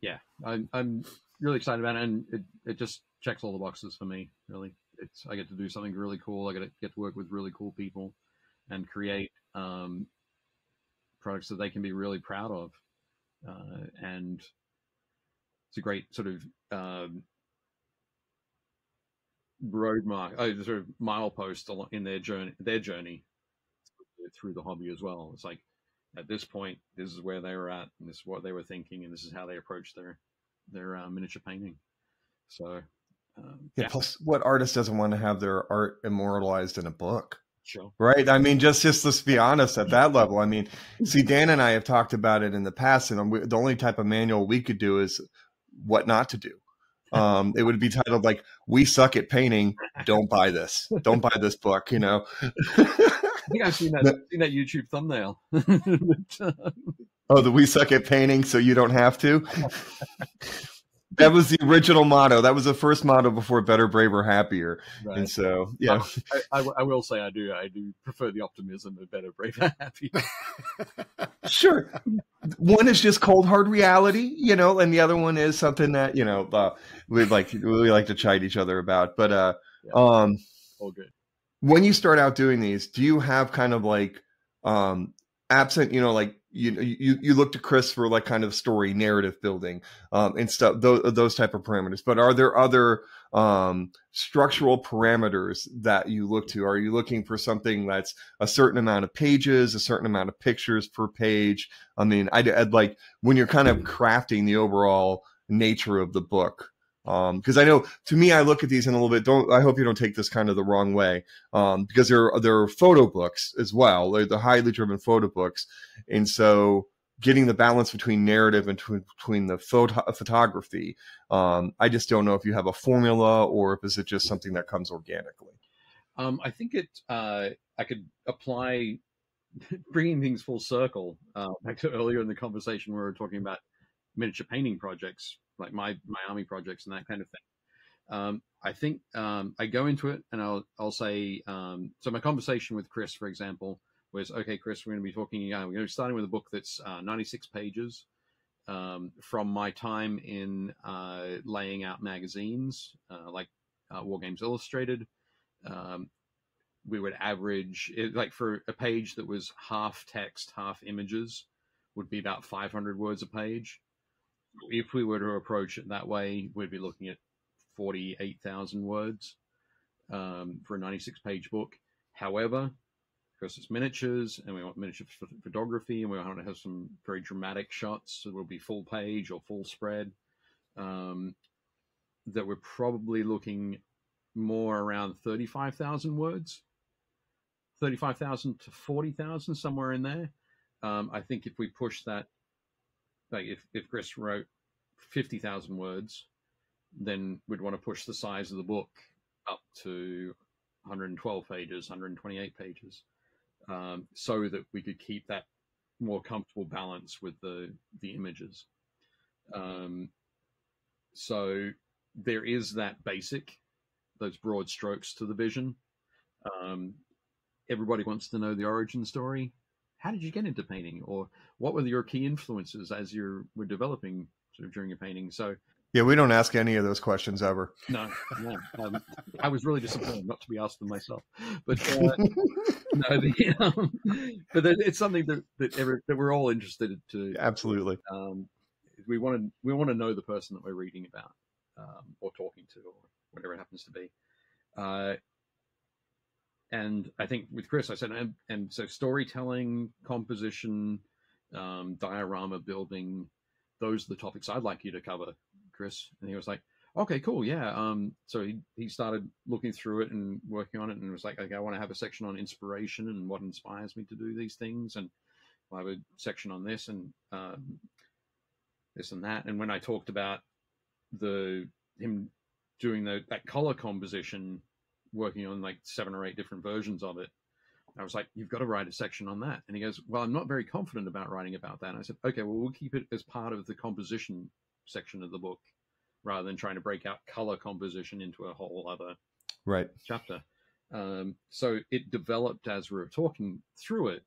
Yeah, I'm really excited about it, and it just checks all the boxes for me. Really, I get to do something really cool. I get to work with really cool people, and create products that they can be really proud of, and it's a great sort of sort of milepost in their journey through the hobby as well. It's like, at this point, this is where they were at, and this is what they were thinking, and this is how they approached their miniature painting. So, Plus, what artist doesn't want to have their art immortalized in a book? Sure. Right. I mean, just let's be honest at that level. I mean, see, Dan and I have talked about it in the past, and the only type of manual we could do is what not to do. It would be titled like, "We suck at painting. Don't buy this. Don't buy this book." I think I've seen that YouTube thumbnail. Oh, the "We suck at painting, so you don't have to." That was the original motto. That was the first motto before Better, Braver, Happier. Right. And so, yeah. I will say I do prefer the optimism of Better, Braver, Happier. Sure. One is just cold hard reality, and the other one is something that, we like to chide each other about. But Yeah. All good. When you start out doing these, do you have kind of like absent, like you look to Chris for like kind of story narrative building and stuff, those type of parameters, but are there other structural parameters that you look to? Are you looking for something that's a certain amount of pages, a certain amount of pictures per page? I mean, I'd like when you're kind of crafting the overall nature of the book. Because I know, to me, I look at these in a little bit. I hope you don't take this kind of the wrong way, because there are photo books as well. They're the highly driven photo books, and so getting the balance between narrative and between the photography. I just don't know if you have a formula or if is it just something that comes organically. I think I could apply bringing things full circle. Back to earlier in the conversation, we were talking about miniature painting projects, like my army projects and that kind of thing. I think I go into it and I'll say, so my conversation with Chris, for example, was, okay, Chris, we're going to be talking, we're going to be starting with a book that's 96 pages from my time in laying out magazines like War Games Illustrated. We would average, like for a page that was half text, half images, would be about 500 words a page. If we were to approach it that way, we'd be looking at 48,000 words for a 96-page book. However, because it's miniatures and we want miniature photography and we want to have some very dramatic shots, so it will be full page or full spread, that we're probably looking more around 35,000 words, 35,000 to 40,000, somewhere in there. I think if we push that, like if Chris wrote 50,000 words, then we'd want to push the size of the book up to 112 pages, 128 pages, so that we could keep that more comfortable balance with the images. So there is that basic, those broad strokes to the vision. Everybody wants to know the origin story. How did you get into painting, or what were your key influences as you were developing sort of during your painting? So yeah, we don't ask any of those questions ever. No. I was really disappointed not to be asked them myself, but no, but it's something that we're all interested to. Absolutely. We want to know the person that we're reading about, or talking to, or whatever it happens to be. And I think with Chris, I said, and so storytelling, composition, diorama building, those are the topics I'd like you to cover, Chris. And he was like, okay, cool, yeah. So he started looking through it and working on it, and was like, okay, I want to have a section on inspiration and what inspires me to do these things, and I'll have a section on this and this and that. And when I talked about him doing that color composition, working on like 7 or 8 different versions of it, I was like, you've got to write a section on that. And he goes, well, I'm not very confident about writing about that. And I said, okay, well, we'll keep it as part of the composition section of the book, rather than trying to break out color composition into a whole other chapter. So it developed as we were talking through it.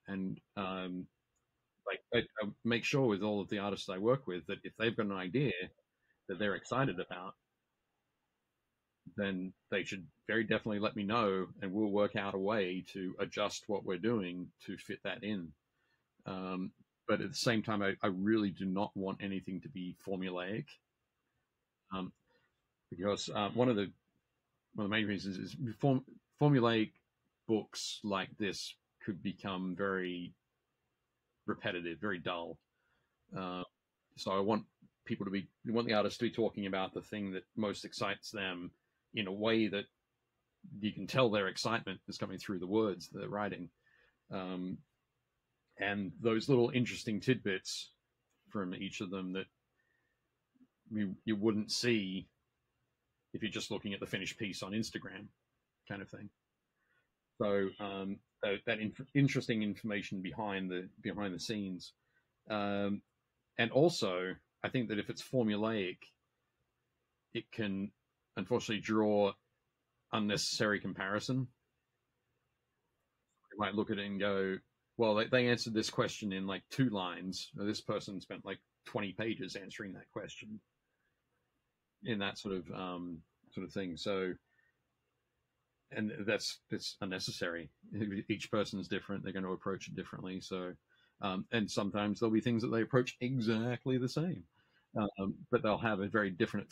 And like I make sure with all of the artists I work with that if they've got an idea that they're excited about, then they should very definitely let me know, and we'll work out a way to adjust what we're doing to fit that in. But at the same time, I really do not want anything to be formulaic, because one of the main reasons is formulaic books like this could become very repetitive, very dull. So I want the artists to be talking about the thing that most excites them, in a way that you can tell their excitement is coming through the words they're writing. And those little interesting tidbits from each of them that you wouldn't see if you're just looking at the finished piece on Instagram, kind of thing. So that interesting information behind the scenes, and also I think that if it's formulaic, it can unfortunately draw unnecessary comparison. You might look at it and go, well, they answered this question in like 2 lines. This person spent like 20 pages answering that question in that sort of thing. So, and it's unnecessary. Each person's different. They're going to approach it differently. So, and sometimes there'll be things that they approach exactly the same, but they'll have a very different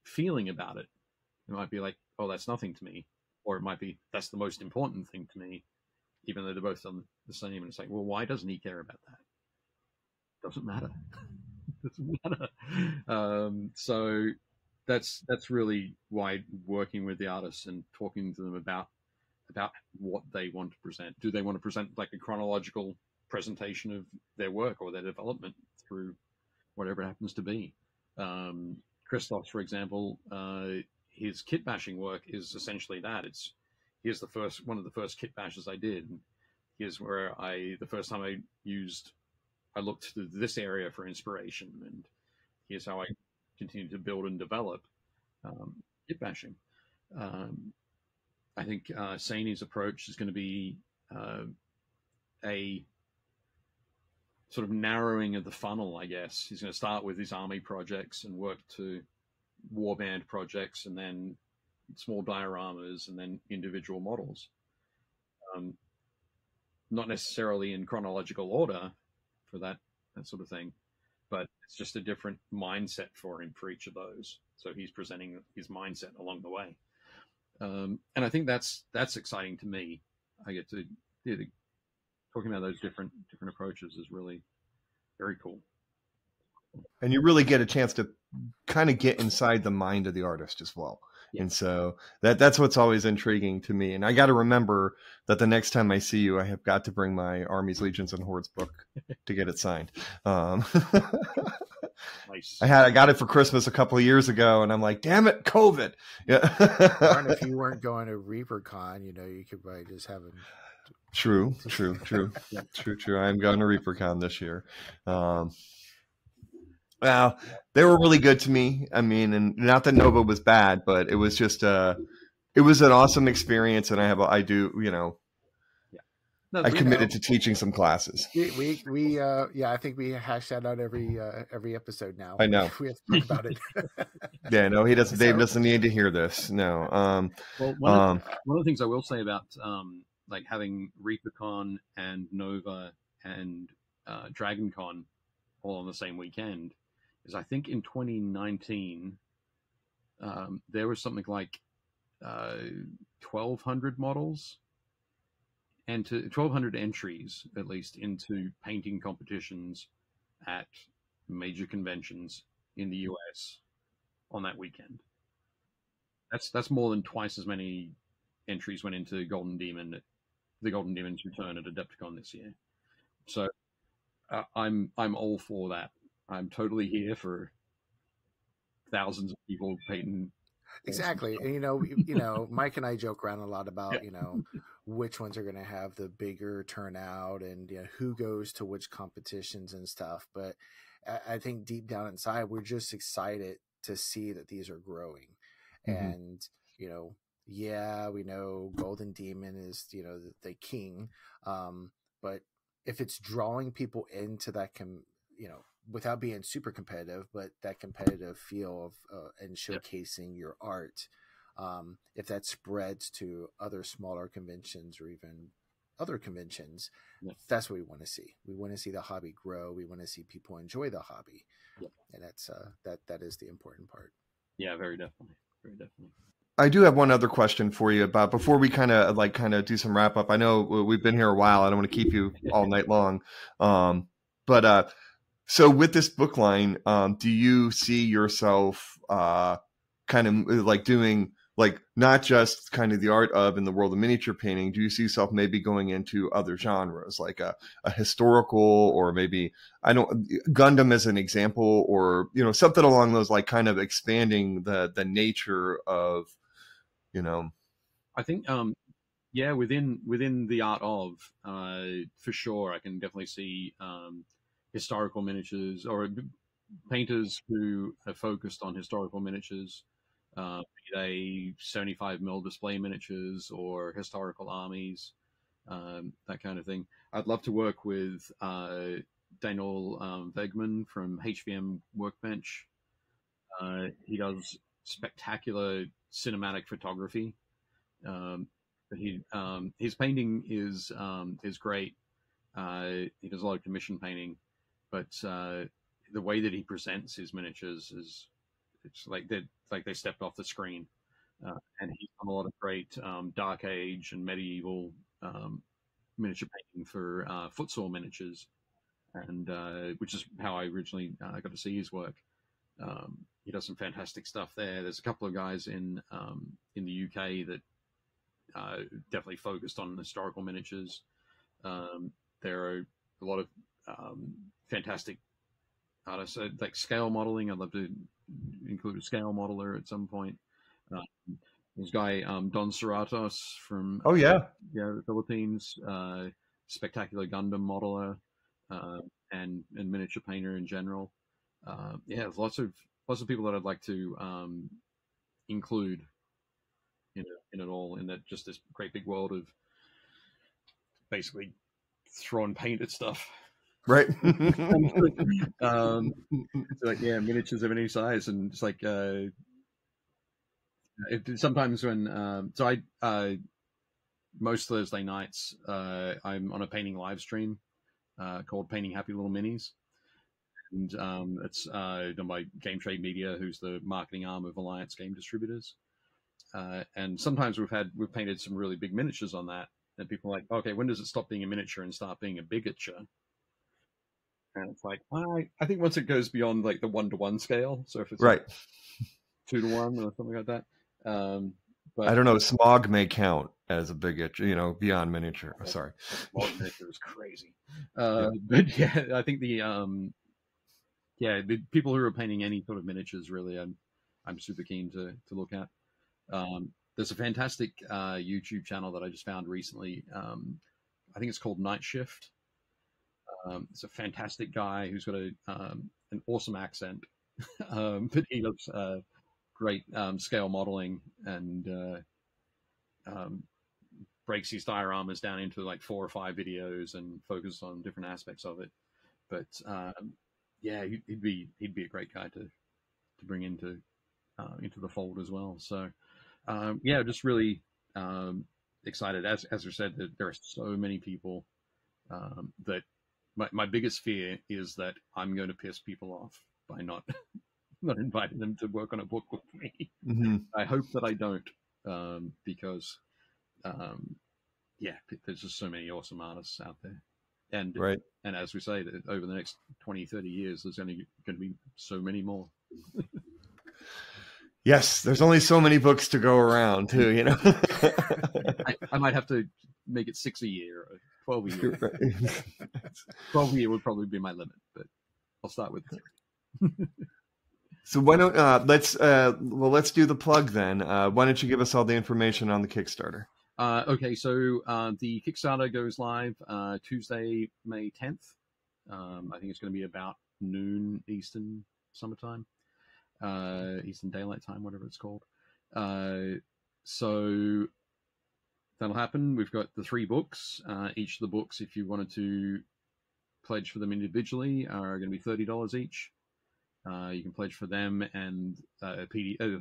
feeling about it. It might be like, oh, that's nothing to me, or it might be that's the most important thing to me, even though they're both done the same. And it's like, well, why doesn't he care about that? Doesn't matter. Doesn't matter. So that's really why working with the artists and talking to them about what they want to present. Do they want to present like a chronological presentation of their work or their development through whatever it happens to be? Christoph's, for example, his kit bashing work is essentially that. Here's one of the first kit bashes I did. Here's where the first time I looked to this area for inspiration, and here's how I continue to build and develop kit bashing. I think Saini's approach is going to be a sort of narrowing of the funnel, I guess. He's going to start with his army projects and work to warband projects, and then small dioramas, and then individual models. Not necessarily in chronological order for that sort of thing, but it's just a different mindset for him for each of those. So he's presenting his mindset along the way. And I think that's exciting to me. I get to talking about those different approaches is really very cool. And you really get a chance to kind of get inside the mind of the artist as well. Yeah. And so that's what's always intriguing to me. And I got to remember that the next time I see you, I have got to bring my Armies, Legions, and Hordes book to get it signed. Nice. I got it for Christmas a couple of years ago, and I'm like, damn it, COVID. Yeah. Darn, if you weren't going to ReaperCon, you could probably just have a... True. Yeah. True. I'm going to ReaperCon this year. Well, they were really good to me. I mean, and not that Nova was bad, but it was just it was an awesome experience, and I committed to teaching some classes. We I think we hash that out every episode now. I know. We have to talk about it. Yeah, no, he doesn't. Dave doesn't need to hear this. No. Well, one of the things I will say about like having ReaperCon and Nova and DragonCon all on the same weekend is I think in 2019 there was something like 1,200 models and 1,200 entries at least into painting competitions at major conventions in the US on that weekend. That's more than twice as many entries went into the Golden Demon's return at Adepticon this year. So I'm all for that. I'm totally here for thousands of people painting. Exactly. And Mike and I joke around a lot about which ones are going to have the bigger turnout and who goes to which competitions and stuff. But I think deep down inside, we're just excited to see that these are growing. Mm-hmm. And we know Golden Demon is the king, but if it's drawing people into that without being super competitive, but that competitive feel of and showcasing your art, if that spreads to other smaller conventions or even other conventions, that's what we want to see. We want to see the hobby grow. We want to see people enjoy the hobby, and that's that is the important part. Yeah, very definitely. I do have one other question for you about before we kind of do some wrap up. I know we've been here a while. I don't want to keep you all night long, but. So with this book line, do you see yourself kind of like doing like not just kind of the art of in the world of miniature painting? Do you see yourself maybe going into other genres like a historical or maybe Gundam as an example or something along those like kind of expanding the nature of I think within the art of for sure I can definitely see historical miniatures or painters who are focused on historical miniatures, be they 75 mm display miniatures or historical armies, that kind of thing. I'd love to work with Daniel Wegman from HVM Workbench. He does spectacular cinematic photography. But his painting is great. He does a lot of commission painting, but the way that he presents his miniatures it's like they stepped off the screen. And he's done a lot of great Dark Age and medieval miniature painting for footsore miniatures, and which is how I originally got to see his work. He does some fantastic stuff there. There's a couple of guys in the UK that definitely focused on historical miniatures. There are a lot of fantastic artists, like scale modeling. I'd love to include a scale modeler at some point. This guy Don Serratos from the Philippines, spectacular Gundam modeler and miniature painter in general. There's lots of people that I'd like to include in it all, in that just this great big world of basically throwing paint at stuff. Right. It's like, miniatures of any size, and it's like sometimes when most Thursday nights I'm on a painting live stream called Painting Happy Little Minis, and it's done by Game Trade Media, who's the marketing arm of Alliance Game Distributors. And sometimes we've painted some really big miniatures on that, and people are like, okay, when does it stop being a miniature and start being a bigature? And it's like, I think once it goes beyond like the 1-to-1 scale, so if it's right, 2-to-1 or something like that. But I don't know. Smog may count as a bigature, beyond miniature. Oh, sorry, smog miniature is crazy. But yeah, I think the people who are painting any sort of miniatures, really, I'm super keen to look at. There's a fantastic YouTube channel that I just found recently. I think it's called Night Shift. It's a fantastic guy who's got an awesome accent, but he does great scale modeling and breaks his dioramas down into like 4 or 5 videos and focuses on different aspects of it. But he'd be a great guy to bring into the fold as well. So just really excited. As I said, that there are so many people that my biggest fear is that I'm going to piss people off by not inviting them to work on a book with me. Mm-hmm. I hope that I don't, because there's just so many awesome artists out there. And right. And as we say, that over the next 20, 30 years, there's only going to be so many more. Yes, there's only so many books to go around, too, I might have to make it 6 a year or 12 a year. 12 a year would probably be my limit, but I'll start with 3. So why don't let's do the plug then. Why don't you give us all the information on the Kickstarter? Okay, so the Kickstarter goes live Tuesday, May 10th. I think it's going to be about noon Eastern summertime, Eastern Daylight Time, whatever it's called. So that'll happen. We've got the 3 books. Each of the books, if you wanted to pledge for them individually, are going to be $30 each. You can pledge for them and a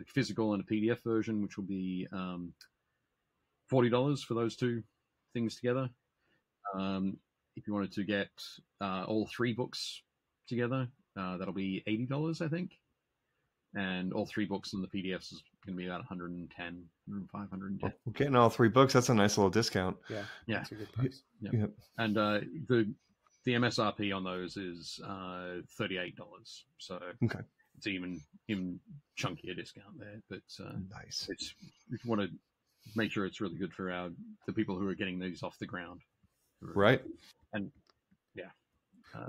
physical and a PDF version, which will be $40 for those 2 things together. If you wanted to get all 3 books together, that'll be $80, I think. And all 3 books and the PDFs is going to be about $110. We're getting all 3 books. That's a nice little discount. Yeah. That's a good price. Yeah. And the MSRP on those is $38. So okay, it's even chunkier discount there. But nice. If you want to make sure it's really good for the people who are getting these off the ground. Right. And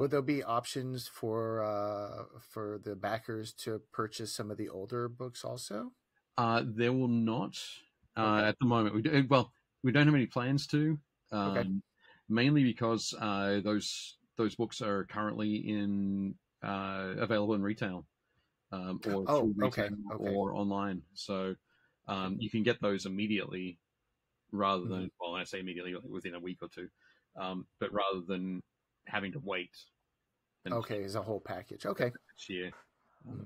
will there be options for the backers to purchase some of the older books also? There will not Okay. at the moment. We don't have any plans to. Okay. Mainly because those books are currently in available in retail, or through retail or online. So you can get those immediately rather than, well, I say immediately, within a week or two, but rather than having to wait. As a whole package. Okay. This year,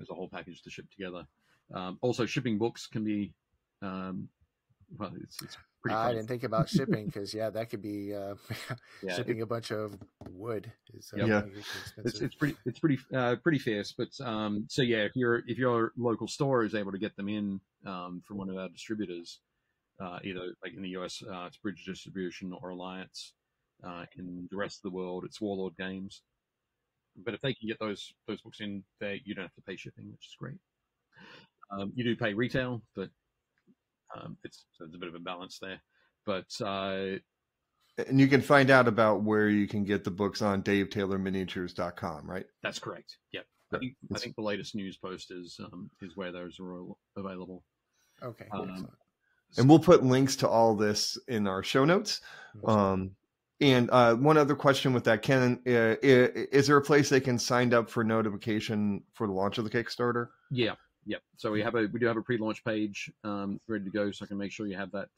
as a whole package to ship together. Also, shipping books can be, well, it's pretty I didn't think about shipping because that could be shipping a bunch of wood. It's pretty fierce. But so yeah, if your local store is able to get them in from one of our distributors, either like in the US, it's Bridge Distribution or Alliance. In the rest of the world, it's Warlord Games. But if they can get those books in there, you don't have to pay shipping, which is great. You do pay retail, but it's a bit of a balance there. But and you can find out about where you can get the books on DaveTaylorMiniatures.com, right? That's correct. Yep. I think the latest news post is where those are all available. Okay. And we'll put links to all this in our show notes. And one other question with that, Ken, is there a place they can sign up for notification for the launch of the Kickstarter? Yeah. So we do have a pre-launch page ready to go, so I can make sure you have that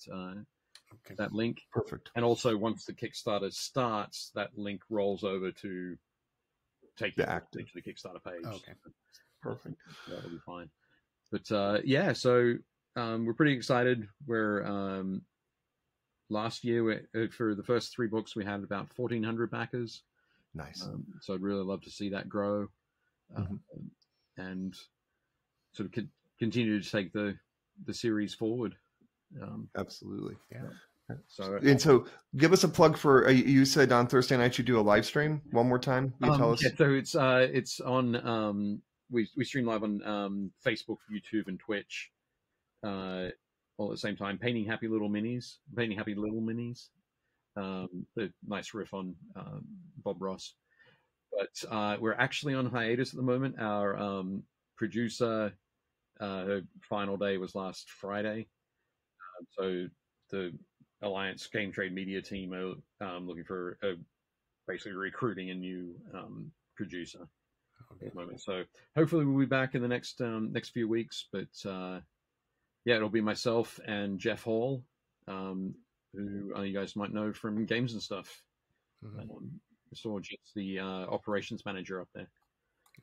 that link. Perfect. And also, once the Kickstarter starts, that link rolls over to take you to the Kickstarter page. Okay. Perfect. That'll be fine. But so we're pretty excited. We're last year, for the first 3 books, we had about 1,400 backers. Nice. So I'd really love to see that grow, and sort of continue to take the series forward. Absolutely. Yeah. So give us a plug for, you said on Thursday night you do a live stream. One more time, you tell us. So it's on, we stream live on Facebook, YouTube, and Twitch. All at the same time, painting happy little minis. The nice riff on Bob Ross. But we're actually on hiatus at the moment. Our producer, her final day was last Friday. So the Alliance Game Trade Media team are looking for basically recruiting a new producer at the moment. So hopefully we'll be back in the next few weeks. But it'll be myself and Jeff Hall, who you guys might know from Games and Stuff. So just the operations manager up there.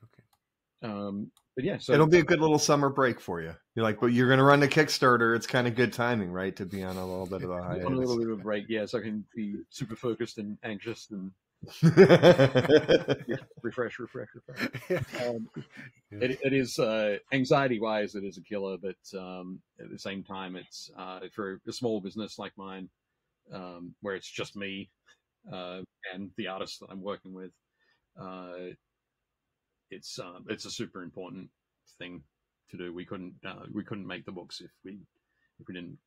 Okay. But yeah, so it'll be a good little summer break for you. You're like, but you're going to run the Kickstarter. It's kind of good timing, right? To be on a little bit of a hiatus. On a little bit of a break, so I can be super focused and anxious and refresh. It is anxiety-wise, it is a killer, but at the same time, it's for a small business like mine, where it's just me and the artists that I'm working with. It's a super important thing to do. We couldn't make the books if we didn't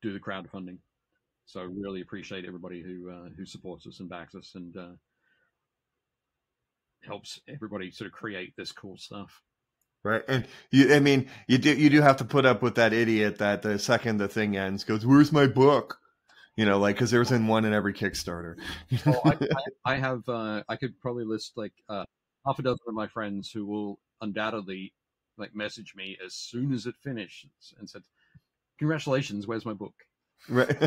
do the crowdfunding. So really appreciate everybody who supports us and backs us and helps everybody sort of create this cool stuff. Right, and you do have to put up with that idiot that the second the thing ends goes, "Where's my book?" Because there's one in every Kickstarter. I have I could probably list like half a dozen of my friends who will undoubtedly message me as soon as it finishes and said, "Congratulations, where's my book?" Right.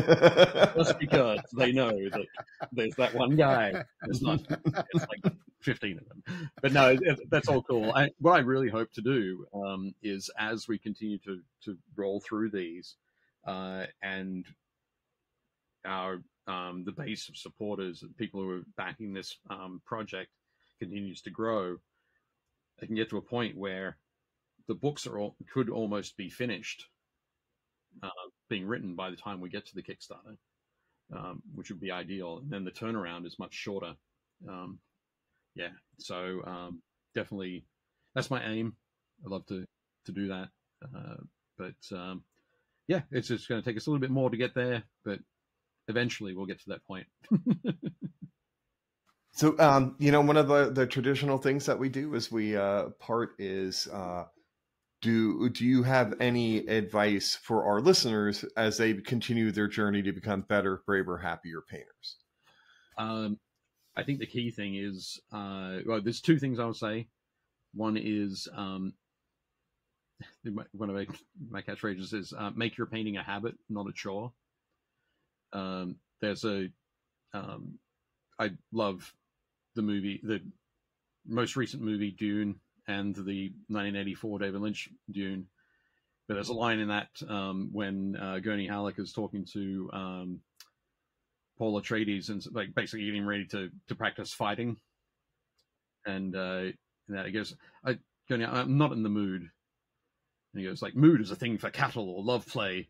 Just because they know that there's that one guy. It's like 15 of them. But no, that's all cool. What I really hope to do is, as we continue to roll through these, and our the base of supporters, people who are backing this project continues to grow, I can get to a point where the books could almost be finished, being written by the time we get to the Kickstarter, which would be ideal. And then the turnaround is much shorter. So definitely that's my aim. I'd love to do that. But it's just going to take us a little bit more to get there, but eventually we'll get to that point. So, one of the traditional things that we do is do you have any advice for our listeners as they continue their journey to become better, braver, happier painters? I think the key thing is, there's 2 things I would say. One is one of my catchphrases is "Make your painting a habit, not a chore." There's a I love the most recent movie Dune and the 1984 David Lynch Dune. But there's a line in that when Gurney Halleck is talking to Paul Atreides and like basically getting ready to practice fighting, and he goes, Gurney, "I'm not in the mood." And he goes, like, "Mood is a thing for cattle or love play,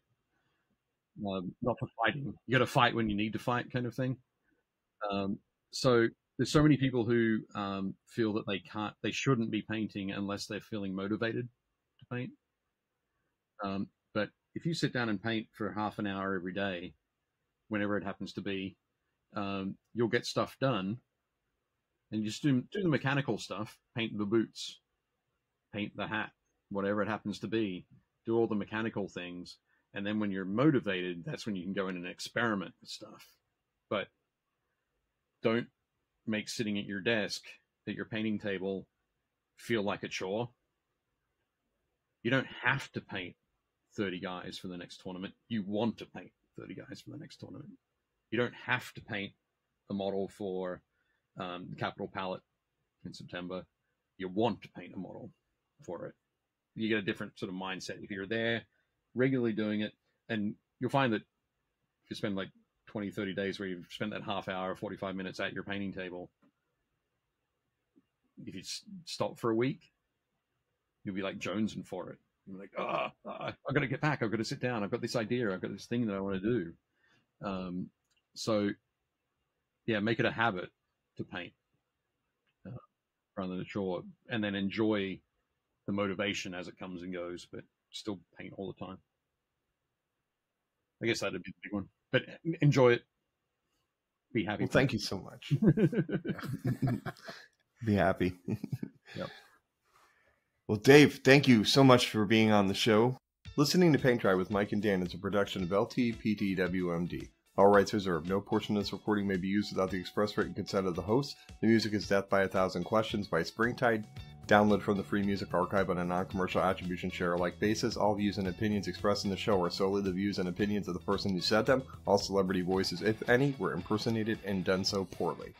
not for fighting. You got to fight when you need to fight," kind of thing. So there's so many people who feel that they shouldn't be painting unless they're feeling motivated to paint. But if you sit down and paint for half an hour every day, whenever it happens to be, you'll get stuff done. And you just do the mechanical stuff, paint the boots, paint the hat, whatever it happens to be, do all the mechanical things. And then when you're motivated, that's when you can go in and experiment with stuff. But don't make sitting at your desk, at your painting table, feel like a chore. You don't have to paint 30 guys for the next tournament. You want to paint 30 guys for the next tournament. You don't have to paint a model for the Capital Palette in September. You want to paint a model for it. You get a different sort of mindset if you're there regularly doing it, and you'll find that if you spend like 20, 30 days where you've spent that half hour, 45 minutes at your painting table, if you stop for a week, you'll be like jonesing for it. You're like, I've got to get back. I've got to sit down. I've got this idea. I've got this thing that I want to do. So, yeah, make it a habit to paint rather than a chore, and then enjoy the motivation as it comes and goes, but still paint all the time. I guess that'd be the big one. But enjoy it. Be happy. Well, thank you so much. Be happy. Yep. Well, Dave, thank you so much for being on the show. Listening to Paint Dry with Mike and Dan is a production of LTPTWMD. All rights reserved. No portion of this recording may be used without the express written consent of the host. The music is Death by a Thousand Questions by Springtide. Download from the Free Music Archive on a non-commercial attribution share-alike basis. All views and opinions expressed in the show are solely the views and opinions of the person who said them. All celebrity voices, if any, were impersonated and done so poorly.